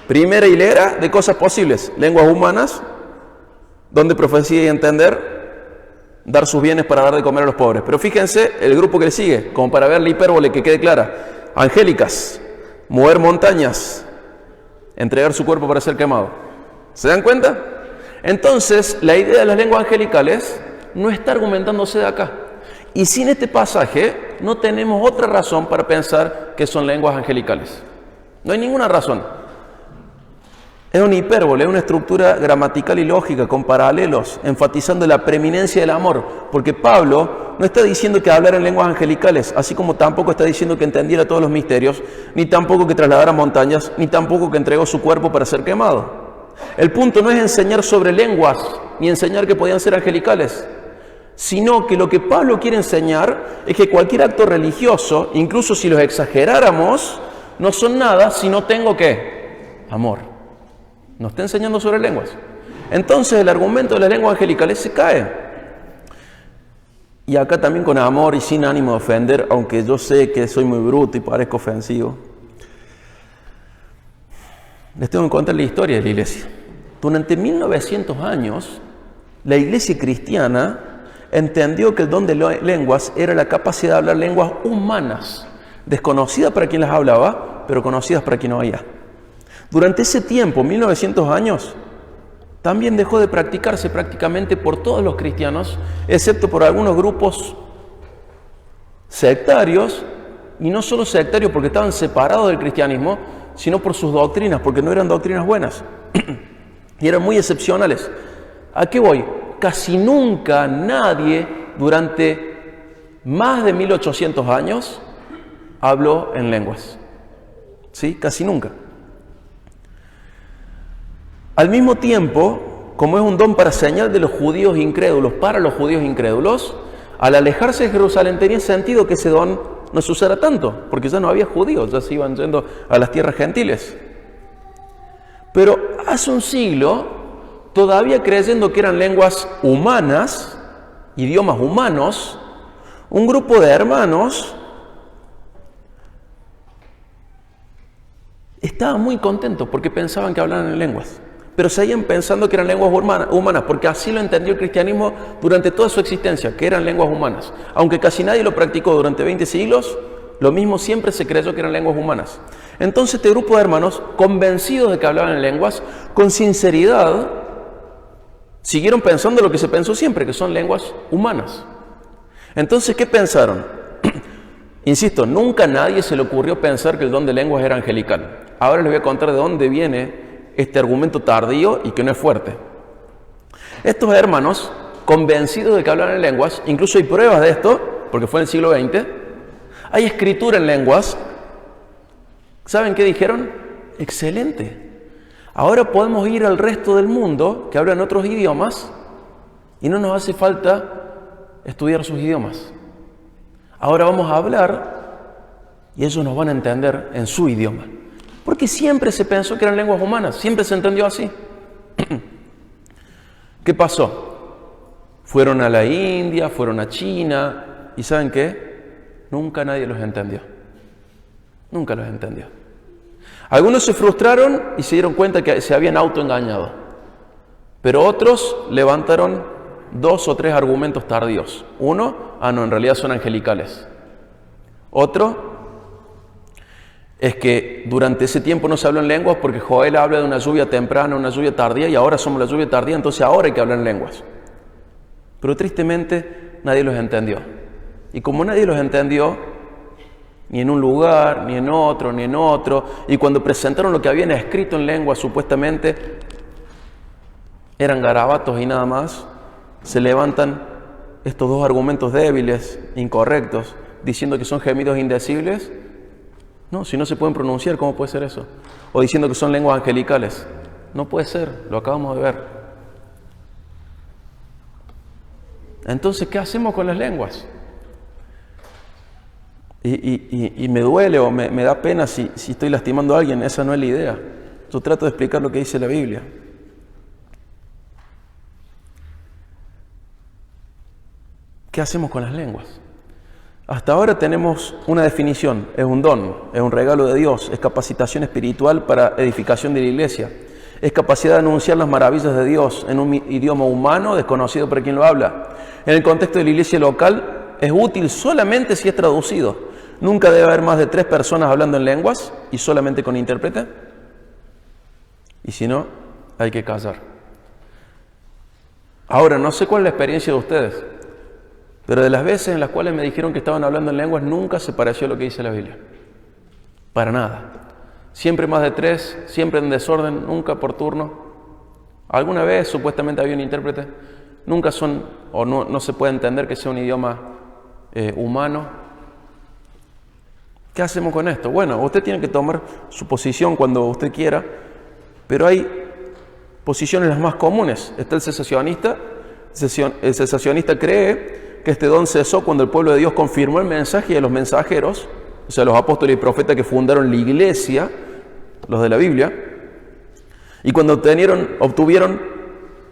Primera hilera de cosas posibles: lenguas humanas, don de profecía y entender, dar sus bienes para dar de comer a los pobres. Pero fíjense el grupo que le sigue, como para ver la hipérbole que quede clara. Angélicas, mover montañas, entregar su cuerpo para ser quemado. ¿Se dan cuenta? Entonces, la idea de las lenguas angelicales no está argumentándose de acá. Y sin este pasaje, no tenemos otra razón para pensar que son lenguas angelicales. No hay ninguna razón. Es una hipérbole, es una estructura gramatical y lógica con paralelos, enfatizando la preeminencia del amor, porque Pablo no está diciendo que hablara en lenguas angelicales, así como tampoco está diciendo que entendiera todos los misterios, ni tampoco que trasladara montañas, ni tampoco que entregó su cuerpo para ser quemado. El punto no es enseñar sobre lenguas, ni enseñar que podían ser angelicales, sino que lo que Pablo quiere enseñar es que cualquier acto religioso, incluso si los exageráramos, no son nada si no tengo ¿qué? Amor. Nos está enseñando sobre lenguas. Entonces el argumento de las lenguas angelicales se cae. Y acá también con amor y sin ánimo de ofender, aunque yo sé que soy muy bruto y parezco ofensivo. Les tengo que contar la historia de la iglesia. Durante 1900 años, la iglesia cristiana entendió que el don de lenguas era la capacidad de hablar lenguas humanas, desconocidas para quien las hablaba, pero conocidas para quien no oía. Durante ese tiempo, 1900 años, también dejó de practicarse prácticamente por todos los cristianos, excepto por algunos grupos sectarios, y no solo sectarios porque estaban separados del cristianismo, sino por sus doctrinas, porque no eran doctrinas buenas, y eran muy excepcionales. ¿A qué voy? Casi nunca nadie durante más de 1800 años habló en lenguas. ¿Sí? Casi nunca. Al mismo tiempo, como es un don para señal de los judíos incrédulos, para los judíos incrédulos, al alejarse de Jerusalén tenía sentido que ese don no se usara tanto, porque ya no había judíos, ya se iban yendo a las tierras gentiles. Pero hace un siglo, todavía creyendo que eran lenguas humanas, idiomas humanos, un grupo de hermanos estaba muy contentos porque pensaban que hablaban en lenguas. Pero seguían pensando que eran lenguas humanas, porque así lo entendió el cristianismo durante toda su existencia, que eran lenguas humanas. Aunque casi nadie lo practicó durante 20 siglos, lo mismo siempre se creyó que eran lenguas humanas. Entonces este grupo de hermanos, convencidos de que hablaban en lenguas, con sinceridad, siguieron pensando lo que se pensó siempre, que son lenguas humanas. Entonces, ¿qué pensaron? Insisto, nunca a nadie se le ocurrió pensar que el don de lenguas era angelical. Ahora les voy a contar de dónde viene este argumento tardío y que no es fuerte. Estos hermanos, convencidos de que hablan en lenguas, incluso hay pruebas de esto, porque fue en el siglo XX, hay escritura en lenguas. ¿Saben qué dijeron? Excelente. Ahora podemos ir al resto del mundo que hablan otros idiomas y no nos hace falta estudiar sus idiomas. Ahora vamos a hablar y ellos nos van a entender en su idioma. Porque siempre se pensó que eran lenguas humanas, siempre se entendió así. ¿Qué pasó? Fueron a la India, fueron a China, y ¿saben qué? Nunca nadie los entendió. Nunca los entendió. Algunos se frustraron y se dieron cuenta que se habían autoengañado. Pero otros levantaron 2 o 3 argumentos tardíos. Uno, no, en realidad son angelicales. Otro, es que durante ese tiempo no se habló en lenguas porque Joel habla de una lluvia temprana, una lluvia tardía, y ahora somos la lluvia tardía, entonces ahora hay que hablar en lenguas. Pero tristemente nadie los entendió. Y como nadie los entendió, ni en un lugar, ni en otro, y cuando presentaron lo que habían escrito en lenguas supuestamente eran garabatos y nada más, se levantan estos 2 argumentos débiles, incorrectos, diciendo que son gemidos indecibles. No, si no se pueden pronunciar, ¿cómo puede ser eso? O diciendo que son lenguas angelicales. No puede ser, lo acabamos de ver. Entonces, ¿qué hacemos con las lenguas? Y me duele o me da pena si estoy lastimando a alguien, esa no es la idea. Yo trato de explicar lo que dice la Biblia. ¿Qué hacemos con las lenguas? Hasta ahora tenemos una definición, es un don, es un regalo de Dios, es capacitación espiritual para edificación de la iglesia, es capacidad de anunciar las maravillas de Dios en un idioma humano desconocido para quien lo habla. En el contexto de la iglesia local es útil solamente si es traducido. Nunca debe haber más de 3 personas hablando en lenguas y solamente con intérprete. Y si no, hay que callar. Ahora, no sé cuál es la experiencia de ustedes, pero de las veces en las cuales me dijeron que estaban hablando en lenguas, nunca se pareció a lo que dice la Biblia. Para nada. Siempre más de 3, siempre en desorden, nunca por turno. Alguna vez supuestamente había un intérprete. Nunca son, o no se puede entender que sea un idioma humano. ¿Qué hacemos con esto? Bueno, usted tiene que tomar su posición cuando usted quiera, pero hay posiciones las más comunes. Está el cesacionista. El cesacionista cree que este don cesó cuando el pueblo de Dios confirmó el mensaje de los mensajeros, o sea, los apóstoles y profetas que fundaron la iglesia, los de la Biblia, Y cuando obtuvieron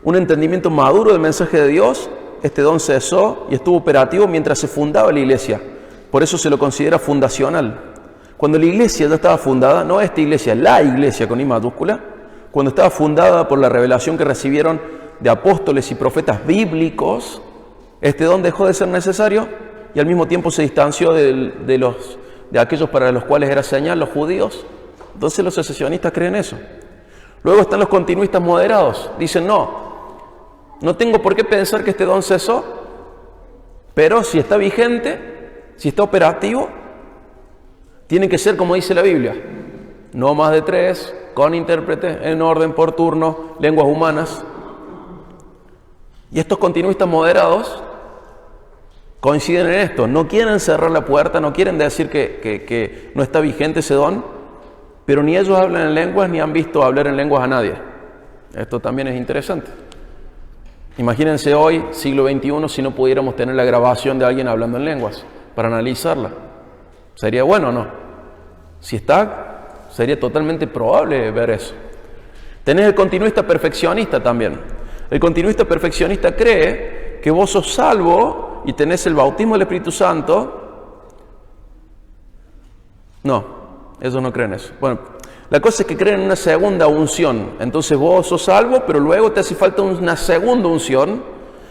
un entendimiento maduro del mensaje de Dios, este don cesó y estuvo operativo mientras se fundaba la iglesia. Por eso se lo considera fundacional. Cuando la iglesia ya estaba fundada, no esta iglesia, la iglesia con I mayúscula, cuando estaba fundada por la revelación que recibieron de apóstoles y profetas bíblicos, este don dejó de ser necesario y al mismo tiempo se distanció de aquellos para los cuales era señal, los judíos. Entonces los secesionistas creen eso. Luego están los continuistas moderados. Dicen, no tengo por qué pensar que este don cesó, pero si está vigente, si está operativo, tiene que ser como dice la Biblia. No más de 3, con intérprete, en orden, por turno, lenguas humanas. Y estos continuistas moderados coinciden en esto. No quieren cerrar la puerta, no quieren decir que no está vigente ese don, pero ni ellos hablan en lenguas ni han visto hablar en lenguas a nadie. Esto también es interesante. Imagínense hoy, siglo XXI, si no pudiéramos tener la grabación de alguien hablando en lenguas para analizarla. ¿Sería bueno o no? Si está, sería totalmente probable ver eso. Tenés el continuista perfeccionista también. El continuista perfeccionista cree que vos sos salvo y tenés el bautismo del Espíritu Santo. No, ellos no creen eso. Bueno, la cosa es que creen en una segunda unción. Entonces vos sos salvo, pero luego te hace falta una segunda unción,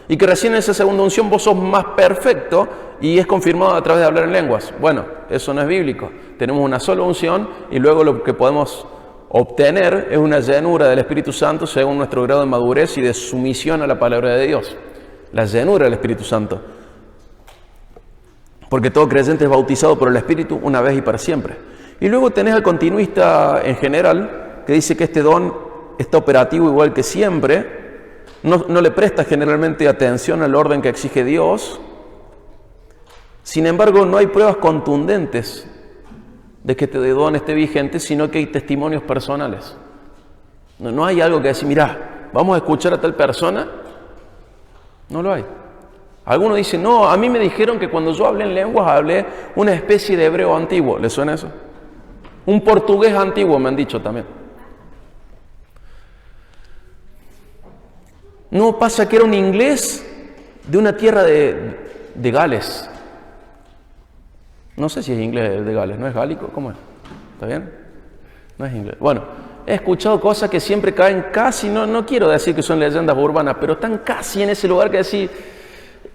y que recién en esa segunda unción vos sos más perfecto y es confirmado a través de hablar en lenguas. Bueno, eso no es bíblico. Tenemos una sola unción y luego lo que podemos obtener es una llenura del Espíritu Santo según nuestro grado de madurez y de sumisión a la palabra de Dios. La llenura del Espíritu Santo. Porque todo creyente es bautizado por el Espíritu una vez y para siempre. Y luego tenés al continuista en general, que dice que este don está operativo igual que siempre, no le presta generalmente atención al orden que exige Dios. Sin embargo, no hay pruebas contundentes de que este don esté vigente, sino que hay testimonios personales. No hay algo que decir, mirá, vamos a escuchar a tal persona. No lo hay. Algunos dicen, no, a mí me dijeron que cuando yo hablé en lenguas hablé una especie de hebreo antiguo. ¿Les suena eso? Un portugués antiguo me han dicho también. No, pasa que era un inglés de una tierra de Gales. No sé si es inglés de Gales, ¿no es gálico? ¿Cómo es? ¿Está bien? No es inglés. Bueno, he escuchado cosas que siempre caen casi, no quiero decir que son leyendas urbanas, pero están casi en ese lugar que decir,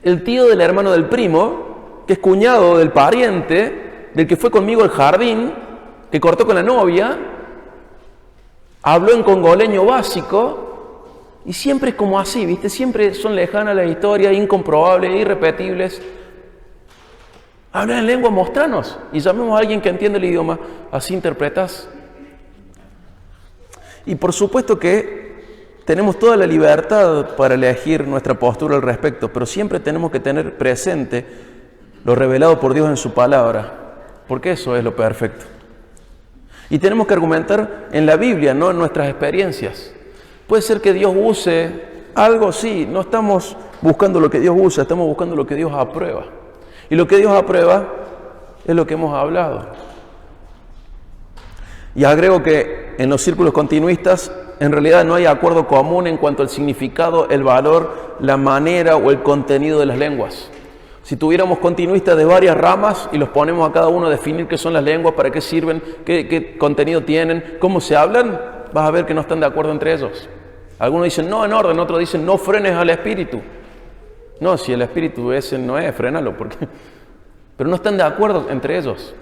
el tío del hermano del primo, que es cuñado del pariente, del que fue conmigo al jardín, que cortó con la novia, habló en congoleño básico, y siempre es como así, ¿viste? Siempre son lejanas las historias, incomprobables, irrepetibles. Habla en lengua, mostranos, y llamemos a alguien que entiende el idioma, así interpretas. Y por supuesto que tenemos toda la libertad para elegir nuestra postura al respecto, pero siempre tenemos que tener presente lo revelado por Dios en su palabra, porque eso es lo perfecto. Y tenemos que argumentar en la Biblia, no en nuestras experiencias. Puede ser que Dios use algo, sí, no estamos buscando lo que Dios usa, estamos buscando lo que Dios aprueba. Y lo que Dios aprueba es lo que hemos hablado. Y agrego que en los círculos continuistas en realidad no hay acuerdo común en cuanto al significado, el valor, la manera o el contenido de las lenguas. Si tuviéramos continuistas de varias ramas y los ponemos a cada uno a definir qué son las lenguas, para qué sirven, qué contenido tienen, cómo se hablan, vas a ver que no están de acuerdo entre ellos. Algunos dicen no en orden, otros dicen no frenes al espíritu. No, si el espíritu ese no es, frénalo, porque... pero no están de acuerdo entre ellos.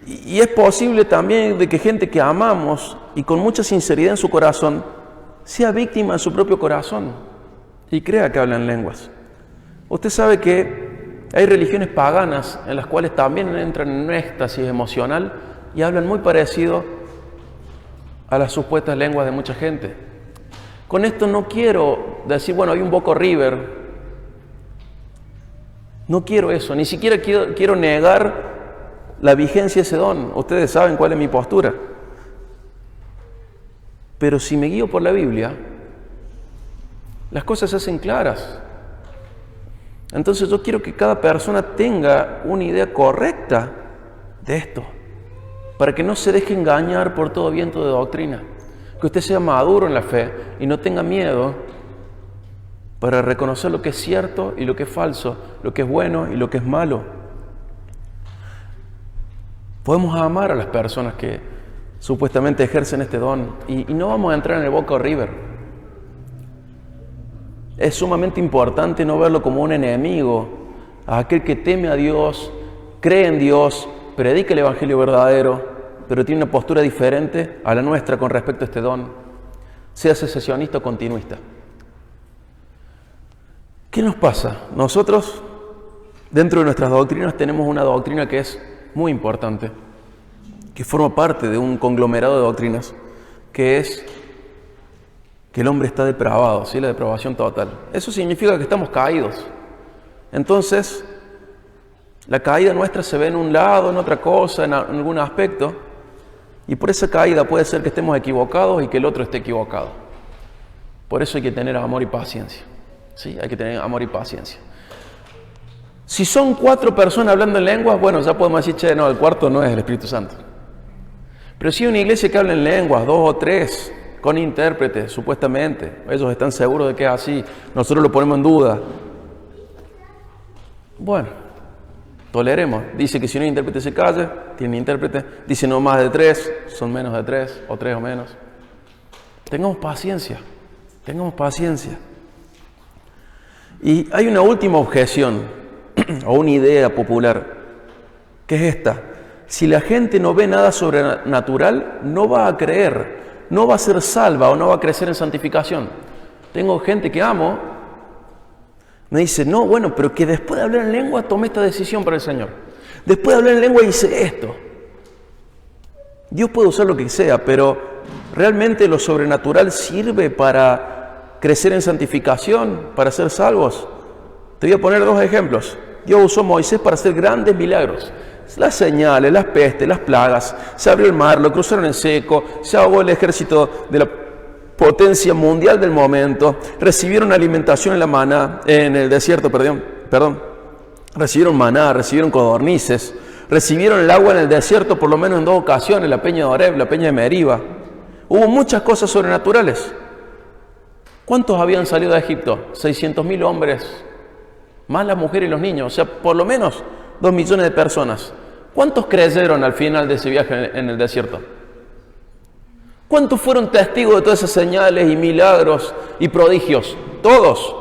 Y es posible también de que gente que amamos y con mucha sinceridad en su corazón sea víctima en su propio corazón y crea que hablan lenguas. Usted sabe que hay religiones paganas en las cuales también entran en un éxtasis emocional y hablan muy parecido a las supuestas lenguas de mucha gente. Con esto no quiero decir, bueno, hay un Boca River. No quiero eso, ni siquiera quiero negar la vigencia de ese don. Ustedes saben cuál es mi postura. Pero si me guío por la Biblia, las cosas se hacen claras. Entonces yo quiero que cada persona tenga una idea correcta de esto, para que no se deje engañar por todo viento de doctrina. que usted sea maduro en la fe y no tenga miedo para reconocer lo que es cierto y lo que es falso, lo que es bueno y lo que es malo. Podemos amar a las personas que supuestamente ejercen este don y no vamos a entrar en el Boca River. Es sumamente importante no verlo como un enemigo, a aquel que teme a Dios, cree en Dios, predica el Evangelio verdadero, pero tiene una postura diferente a la nuestra con respecto a este don, sea secesionista o continuista. ¿Qué nos pasa? Nosotros, dentro de nuestras doctrinas, tenemos una doctrina que es muy importante, que forma parte de un conglomerado de doctrinas, que es que el hombre está depravado, ¿sí? La depravación total. Eso significa que estamos caídos. Entonces, la caída nuestra se ve en un lado, en otra cosa, en algún aspecto, y por esa caída puede ser que estemos equivocados y que el otro esté equivocado. Por eso hay que tener amor y paciencia. Sí, hay que tener amor y paciencia. Si son 4 personas hablando en lenguas, bueno, ya podemos decir, che, no, el cuarto no es el Espíritu Santo. Pero si hay una iglesia que habla en lenguas, 2 o 3, con intérpretes, supuestamente, ellos están seguros de que es así, nosotros lo ponemos en duda. Bueno, toleremos. Dice que si no hay intérprete se calle, tiene intérprete. Dice no más de 3, son menos de 3, o 3 o menos. Tengamos paciencia, tengamos paciencia. Y hay una última objeción, o una idea popular, que es esta. Si la gente no ve nada sobrenatural, no va a creer, no va a ser salva o no va a crecer en santificación. Tengo gente que amo, me dice, no, bueno, pero que después de hablar en lengua tomé esta decisión para el Señor. Después de hablar en lengua hice esto. Dios puede usar lo que sea, pero ¿realmente lo sobrenatural sirve para crecer en santificación, para ser salvos? Te voy a poner 2 ejemplos. Dios usó a Moisés para hacer grandes milagros. Las señales, las pestes, las plagas. Se abrió el mar, lo cruzaron en seco, se ahogó el ejército de la potencia mundial del momento. Recibieron alimentación en el desierto, perdón. Recibieron maná, recibieron codornices. Recibieron el agua en el desierto por lo menos en 2 ocasiones, la peña de Oreb, la peña de Meriba. Hubo muchas cosas sobrenaturales. ¿Cuántos habían salido de Egipto? 600.000 hombres, más las mujeres y los niños, o sea, por lo menos 2 millones de personas. ¿Cuántos creyeron al final de ese viaje en el desierto? ¿Cuántos fueron testigos de todas esas señales y milagros y prodigios? Todos.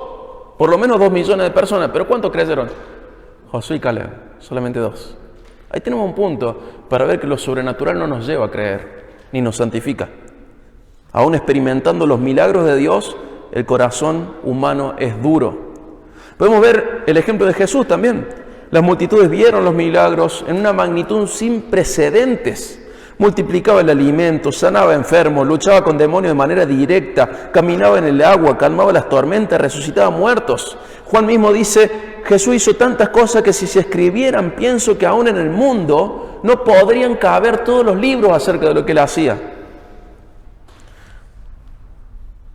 Por lo menos 2 millones de personas. ¿Pero cuántos creyeron? Josué y Caleb, solamente 2. Ahí tenemos un punto para ver que lo sobrenatural no nos lleva a creer, ni nos santifica. Aún experimentando los milagros de Dios, el corazón humano es duro. Podemos ver el ejemplo de Jesús también. Las multitudes vieron los milagros en una magnitud sin precedentes. Multiplicaba el alimento, sanaba enfermos, luchaba con demonios de manera directa, caminaba en el agua, calmaba las tormentas, resucitaba muertos. Juan mismo dice, Jesús hizo tantas cosas que si se escribieran, pienso que aún en el mundo no podrían caber todos los libros acerca de lo que él hacía.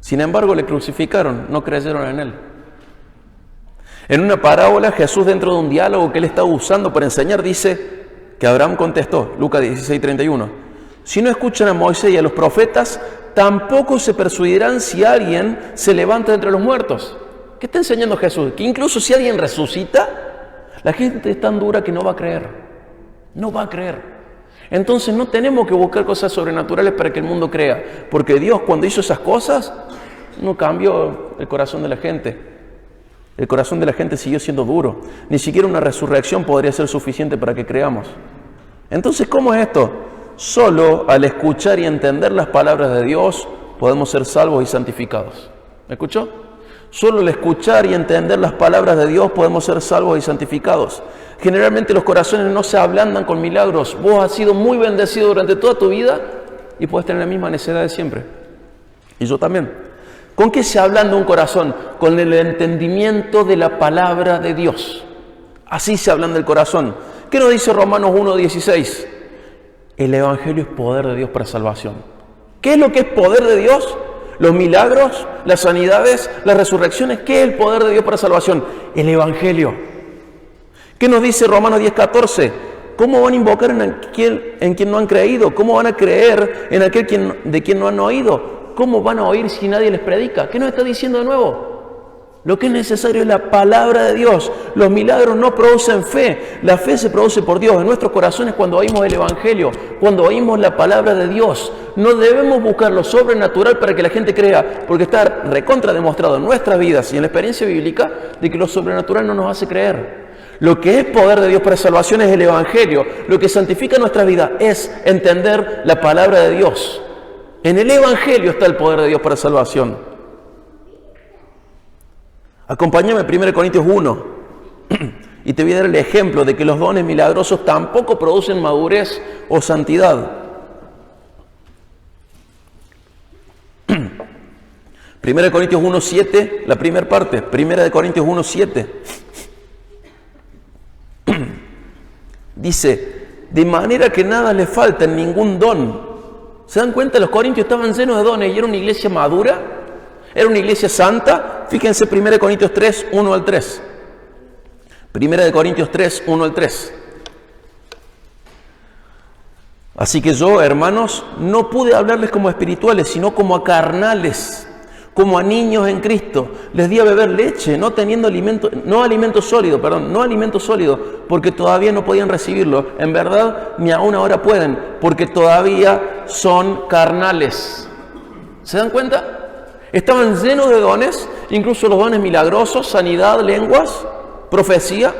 Sin embargo, le crucificaron, no creyeron en él. En una parábola, Jesús, dentro de un diálogo que él estaba usando para enseñar, dice que Abraham contestó, Lucas 16:31, si no escuchan a Moisés y a los profetas, tampoco se persuadirán si alguien se levanta entre los muertos. ¿Qué está enseñando Jesús? Que incluso si alguien resucita, la gente es tan dura que no va a creer. No va a creer. Entonces no tenemos que buscar cosas sobrenaturales para que el mundo crea, porque Dios cuando hizo esas cosas no cambió el corazón de la gente. El corazón de la gente siguió siendo duro. Ni siquiera una resurrección podría ser suficiente para que creamos. Entonces, ¿cómo es esto? Solo al escuchar y entender las palabras de Dios podemos ser salvos y santificados. ¿Me escuchó? Solo al escuchar y entender las palabras de Dios podemos ser salvos y santificados. Generalmente los corazones no se ablandan con milagros. Vos has sido muy bendecido durante toda tu vida y puedes tener la misma necesidad de siempre. Y yo también. ¿Con qué se ablanda un corazón? Con el entendimiento de la palabra de Dios. Así se ablanda el corazón. ¿Qué nos dice Romanos 1:16? El Evangelio es poder de Dios para salvación. ¿Qué es lo que es poder de Dios? Los milagros, las sanidades, las resurrecciones. ¿Qué es el poder de Dios para salvación? El Evangelio. ¿Qué nos dice Romanos 10:14? ¿Cómo van a invocar en quien no han creído? ¿Cómo van a creer en aquel de quien no han oído? ¿Cómo van a oír si nadie les predica? ¿Qué nos está diciendo de nuevo? Lo que es necesario es la palabra de Dios. Los milagros no producen fe. La fe se produce por Dios en nuestros corazones cuando oímos el Evangelio, cuando oímos la palabra de Dios. No debemos buscar lo sobrenatural para que la gente crea, porque está recontra demostrado en nuestras vidas y en la experiencia bíblica de que lo sobrenatural no nos hace creer. Lo que es poder de Dios para salvación es el Evangelio. Lo que santifica nuestra vida es entender la palabra de Dios. En el Evangelio está el poder de Dios para salvación. Acompáñame a 1 Corintios 1 y te voy a dar el ejemplo de que los dones milagrosos tampoco producen madurez o santidad. 1 Corintios 1:7, la primera parte, 1 Corintios 1:7. Dice, de manera que nada le falta en ningún don. ¿Se dan cuenta? Los corintios estaban llenos de dones y era una iglesia madura, era una iglesia santa. Fíjense 1 Corintios 3, 1 al 3. 1 Corintios 3, 1 al 3. Así que yo, hermanos, no pude hablarles como espirituales, sino como a carnales, como a niños en Cristo. Les di a beber leche, no alimento sólido, porque todavía no podían recibirlo. En verdad, ni aún ahora pueden, porque todavía son carnales. ¿Se dan cuenta? Estaban llenos de dones, incluso los dones milagrosos, sanidad, lenguas, profecía.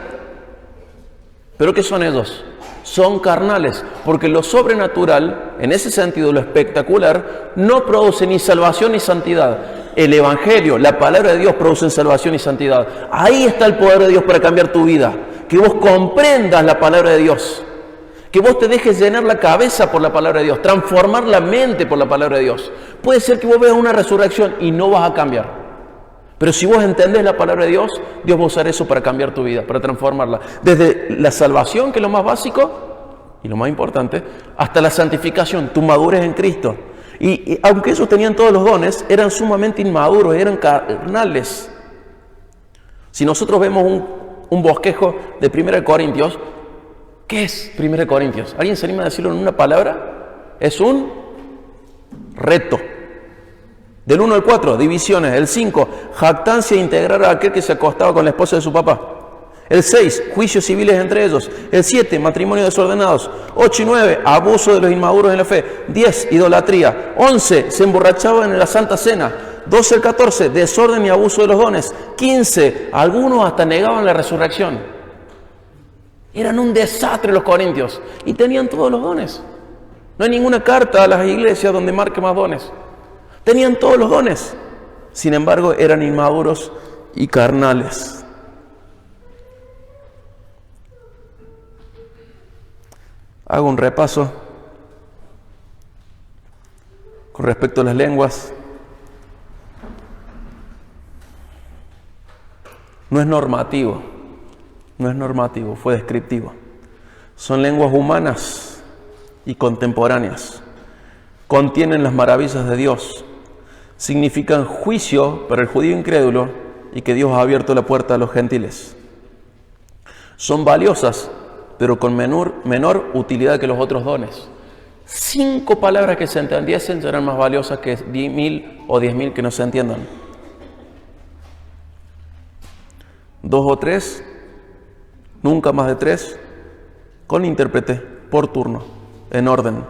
¿Pero qué son ellos? Son carnales, porque lo sobrenatural, en ese sentido lo espectacular, no produce ni salvación ni santidad. El Evangelio, la palabra de Dios producen salvación y santidad. Ahí está el poder de Dios para cambiar tu vida. Que vos comprendas la palabra de Dios. Que vos te dejes llenar la cabeza por la palabra de Dios, transformar la mente por la palabra de Dios. Puede ser que vos veas una resurrección y no vas a cambiar. Pero si vos entendés la palabra de Dios, Dios va a usar eso para cambiar tu vida, para transformarla. Desde la salvación, que es lo más básico y lo más importante, hasta la santificación, tu madurez en Cristo. Y aunque ellos tenían todos los dones, eran sumamente inmaduros, eran carnales. Si nosotros vemos un bosquejo de 1 Corintios, ¿qué es 1 Corintios? ¿Alguien se anima a decirlo en una palabra? Es un reto. Del 1 al 4, divisiones. El 5, jactancia e integrar a aquel que se acostaba con la esposa de su papá. El 6, juicios civiles entre ellos. El 7, matrimonio desordenados. 8 y 9, abuso de los inmaduros en la fe. 10, idolatría. 11, se emborrachaban en la Santa Cena. 12 al 14, desorden y abuso de los dones. 15, algunos hasta negaban la resurrección. Eran un desastre los corintios y tenían todos los dones. No hay ninguna carta a las iglesias donde marque más dones. Tenían todos los dones. Sin embargo, eran inmaduros y carnales. Hago un repaso con respecto a las lenguas. No es normativo, fue descriptivo. Son lenguas humanas y contemporáneas. Contienen las maravillas de Dios. Significan juicio para el judío incrédulo y que Dios ha abierto la puerta a los gentiles. Son valiosas, pero con menor utilidad que los otros dones. 5 palabras que se entendiesen serán más valiosas que 10.000 o 10.000 que no se entiendan. 2 o 3, nunca más de 3, con intérprete, por turno, en orden.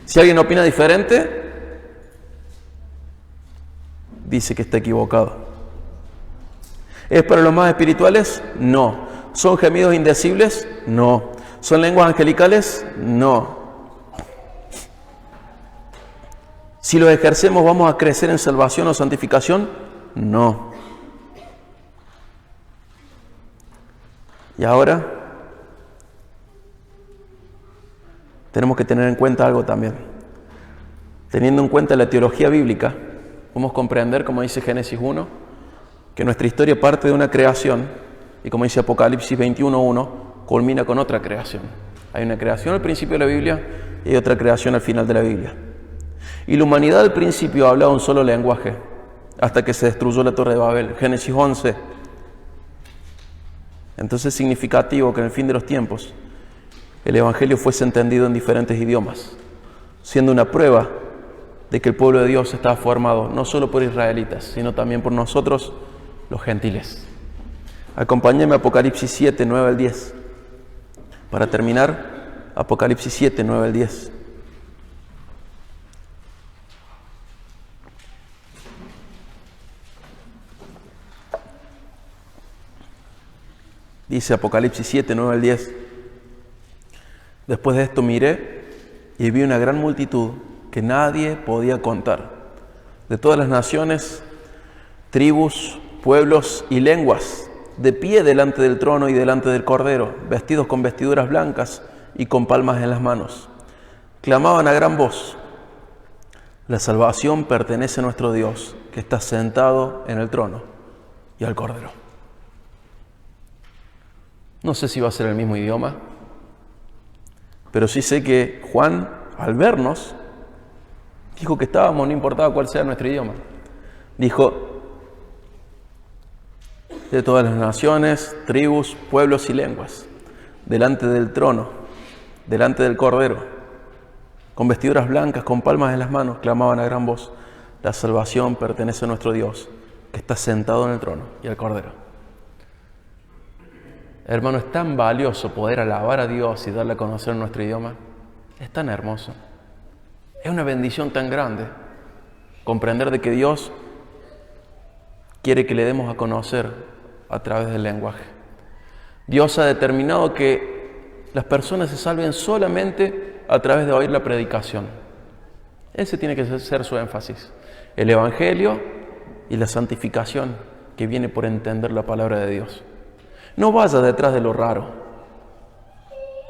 Si alguien opina diferente, dice que está equivocado. ¿Es para los más espirituales? No. ¿Son gemidos indecibles? No. ¿Son lenguas angelicales? No. Si los ejercemos, ¿vamos a crecer en salvación o santificación? No. Y ahora tenemos que tener en cuenta algo también. Teniendo en cuenta la teología bíblica, podemos comprender, como dice Génesis 1, que nuestra historia parte de una creación y como dice Apocalipsis 21:1, culmina con otra creación. Hay una creación al principio de la Biblia y hay otra creación al final de la Biblia. Y la humanidad al principio hablaba un solo lenguaje hasta que se destruyó la Torre de Babel. Génesis 11. Entonces es significativo que en el fin de los tiempos el Evangelio fuese entendido en diferentes idiomas, siendo una prueba de que el pueblo de Dios estaba formado no solo por israelitas, sino también por nosotros, los gentiles. Acompáñenme a Apocalipsis 7, 9 al 10. Para terminar, Apocalipsis 7, 9 al 10. Dice Apocalipsis 7, 9 al 10. Después de esto miré y vi una gran multitud que nadie podía contar, de todas las naciones, tribus, pueblos y lenguas, de pie delante del trono y delante del Cordero, vestidos con vestiduras blancas y con palmas en las manos. Clamaban a gran voz: la salvación pertenece a nuestro Dios, que está sentado en el trono, y al Cordero. No sé si va a ser el mismo idioma, pero sí sé que Juan, al vernos, dijo que estábamos, no importaba cuál sea nuestro idioma. Dijo: de todas las naciones, tribus, pueblos y lenguas, delante del trono, delante del Cordero, con vestiduras blancas, con palmas en las manos, clamaban a gran voz: la salvación pertenece a nuestro Dios, que está sentado en el trono, y al Cordero. Hermano, es tan valioso poder alabar a Dios y darle a conocer nuestro idioma. Es tan hermoso. Es una bendición tan grande comprender de que Dios quiere que le demos a conocer a través del lenguaje. Dios ha determinado que las personas se salven solamente a través de oír la predicación. Ese tiene que ser su énfasis. El Evangelio y la santificación que viene por entender la palabra de Dios. No vaya detrás de lo raro.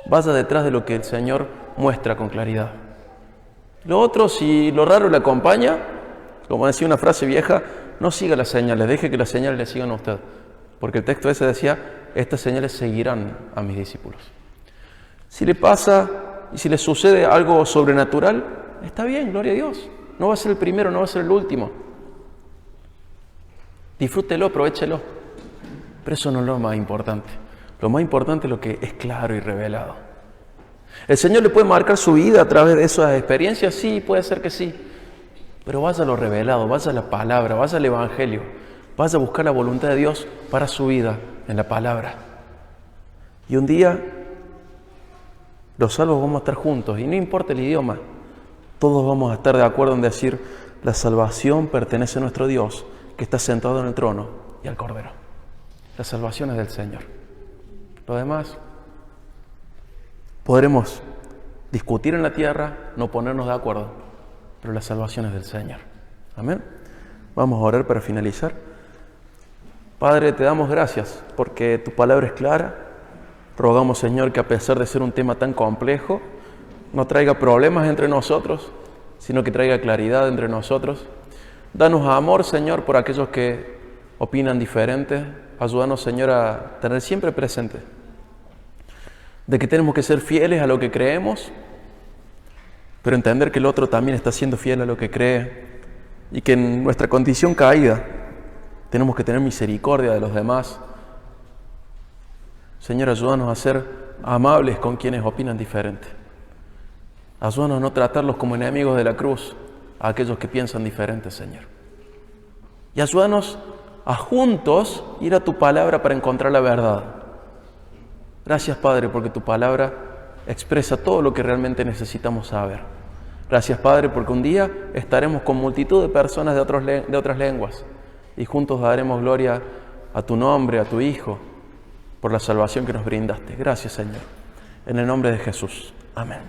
Vaya detrás de lo que el Señor muestra con claridad. Lo otro, si lo raro le acompaña, como decía una frase vieja, no siga las señales, deje que las señales le sigan a usted. Porque el texto ese decía: estas señales seguirán a mis discípulos. Si le pasa y si le sucede algo sobrenatural, está bien, gloria a Dios. No va a ser el primero, no va a ser el último. Disfrútelo, aprovéchelo. Pero eso no es lo más importante. Lo más importante es lo que es claro y revelado. ¿El Señor le puede marcar su vida a través de esas experiencias? Sí, puede ser que sí. Pero vaya a lo revelado, vaya a la palabra, vaya al Evangelio. Vaya a buscar la voluntad de Dios para su vida en la palabra. Y un día los salvos vamos a estar juntos. Y no importa el idioma, todos vamos a estar de acuerdo en decir: la salvación pertenece a nuestro Dios, que está sentado en el trono, y al Cordero. La salvación es del Señor. Lo demás, podremos discutir en la tierra, no ponernos de acuerdo, pero la salvación es del Señor. Amén. Vamos a orar para finalizar. Padre, te damos gracias porque tu palabra es clara. Rogamos, Señor, que a pesar de ser un tema tan complejo, no traiga problemas entre nosotros, sino que traiga claridad entre nosotros. Danos amor, Señor, por aquellos que opinan diferente. Ayúdanos, Señor, a tener siempre presente de que tenemos que ser fieles a lo que creemos, pero entender que el otro también está siendo fiel a lo que cree y que en nuestra condición caída tenemos que tener misericordia de los demás. Señor, ayúdanos a ser amables con quienes opinan diferente. Ayúdanos a no tratarlos como enemigos de la cruz a aquellos que piensan diferente, Señor. Y ayúdanos a juntos ir a tu palabra para encontrar la verdad. Gracias, Padre, porque tu palabra expresa todo lo que realmente necesitamos saber. Gracias, Padre, porque un día estaremos con multitud de personas de otras lenguas y juntos daremos gloria a tu nombre, a tu Hijo, por la salvación que nos brindaste. Gracias, Señor. En el nombre de Jesús. Amén.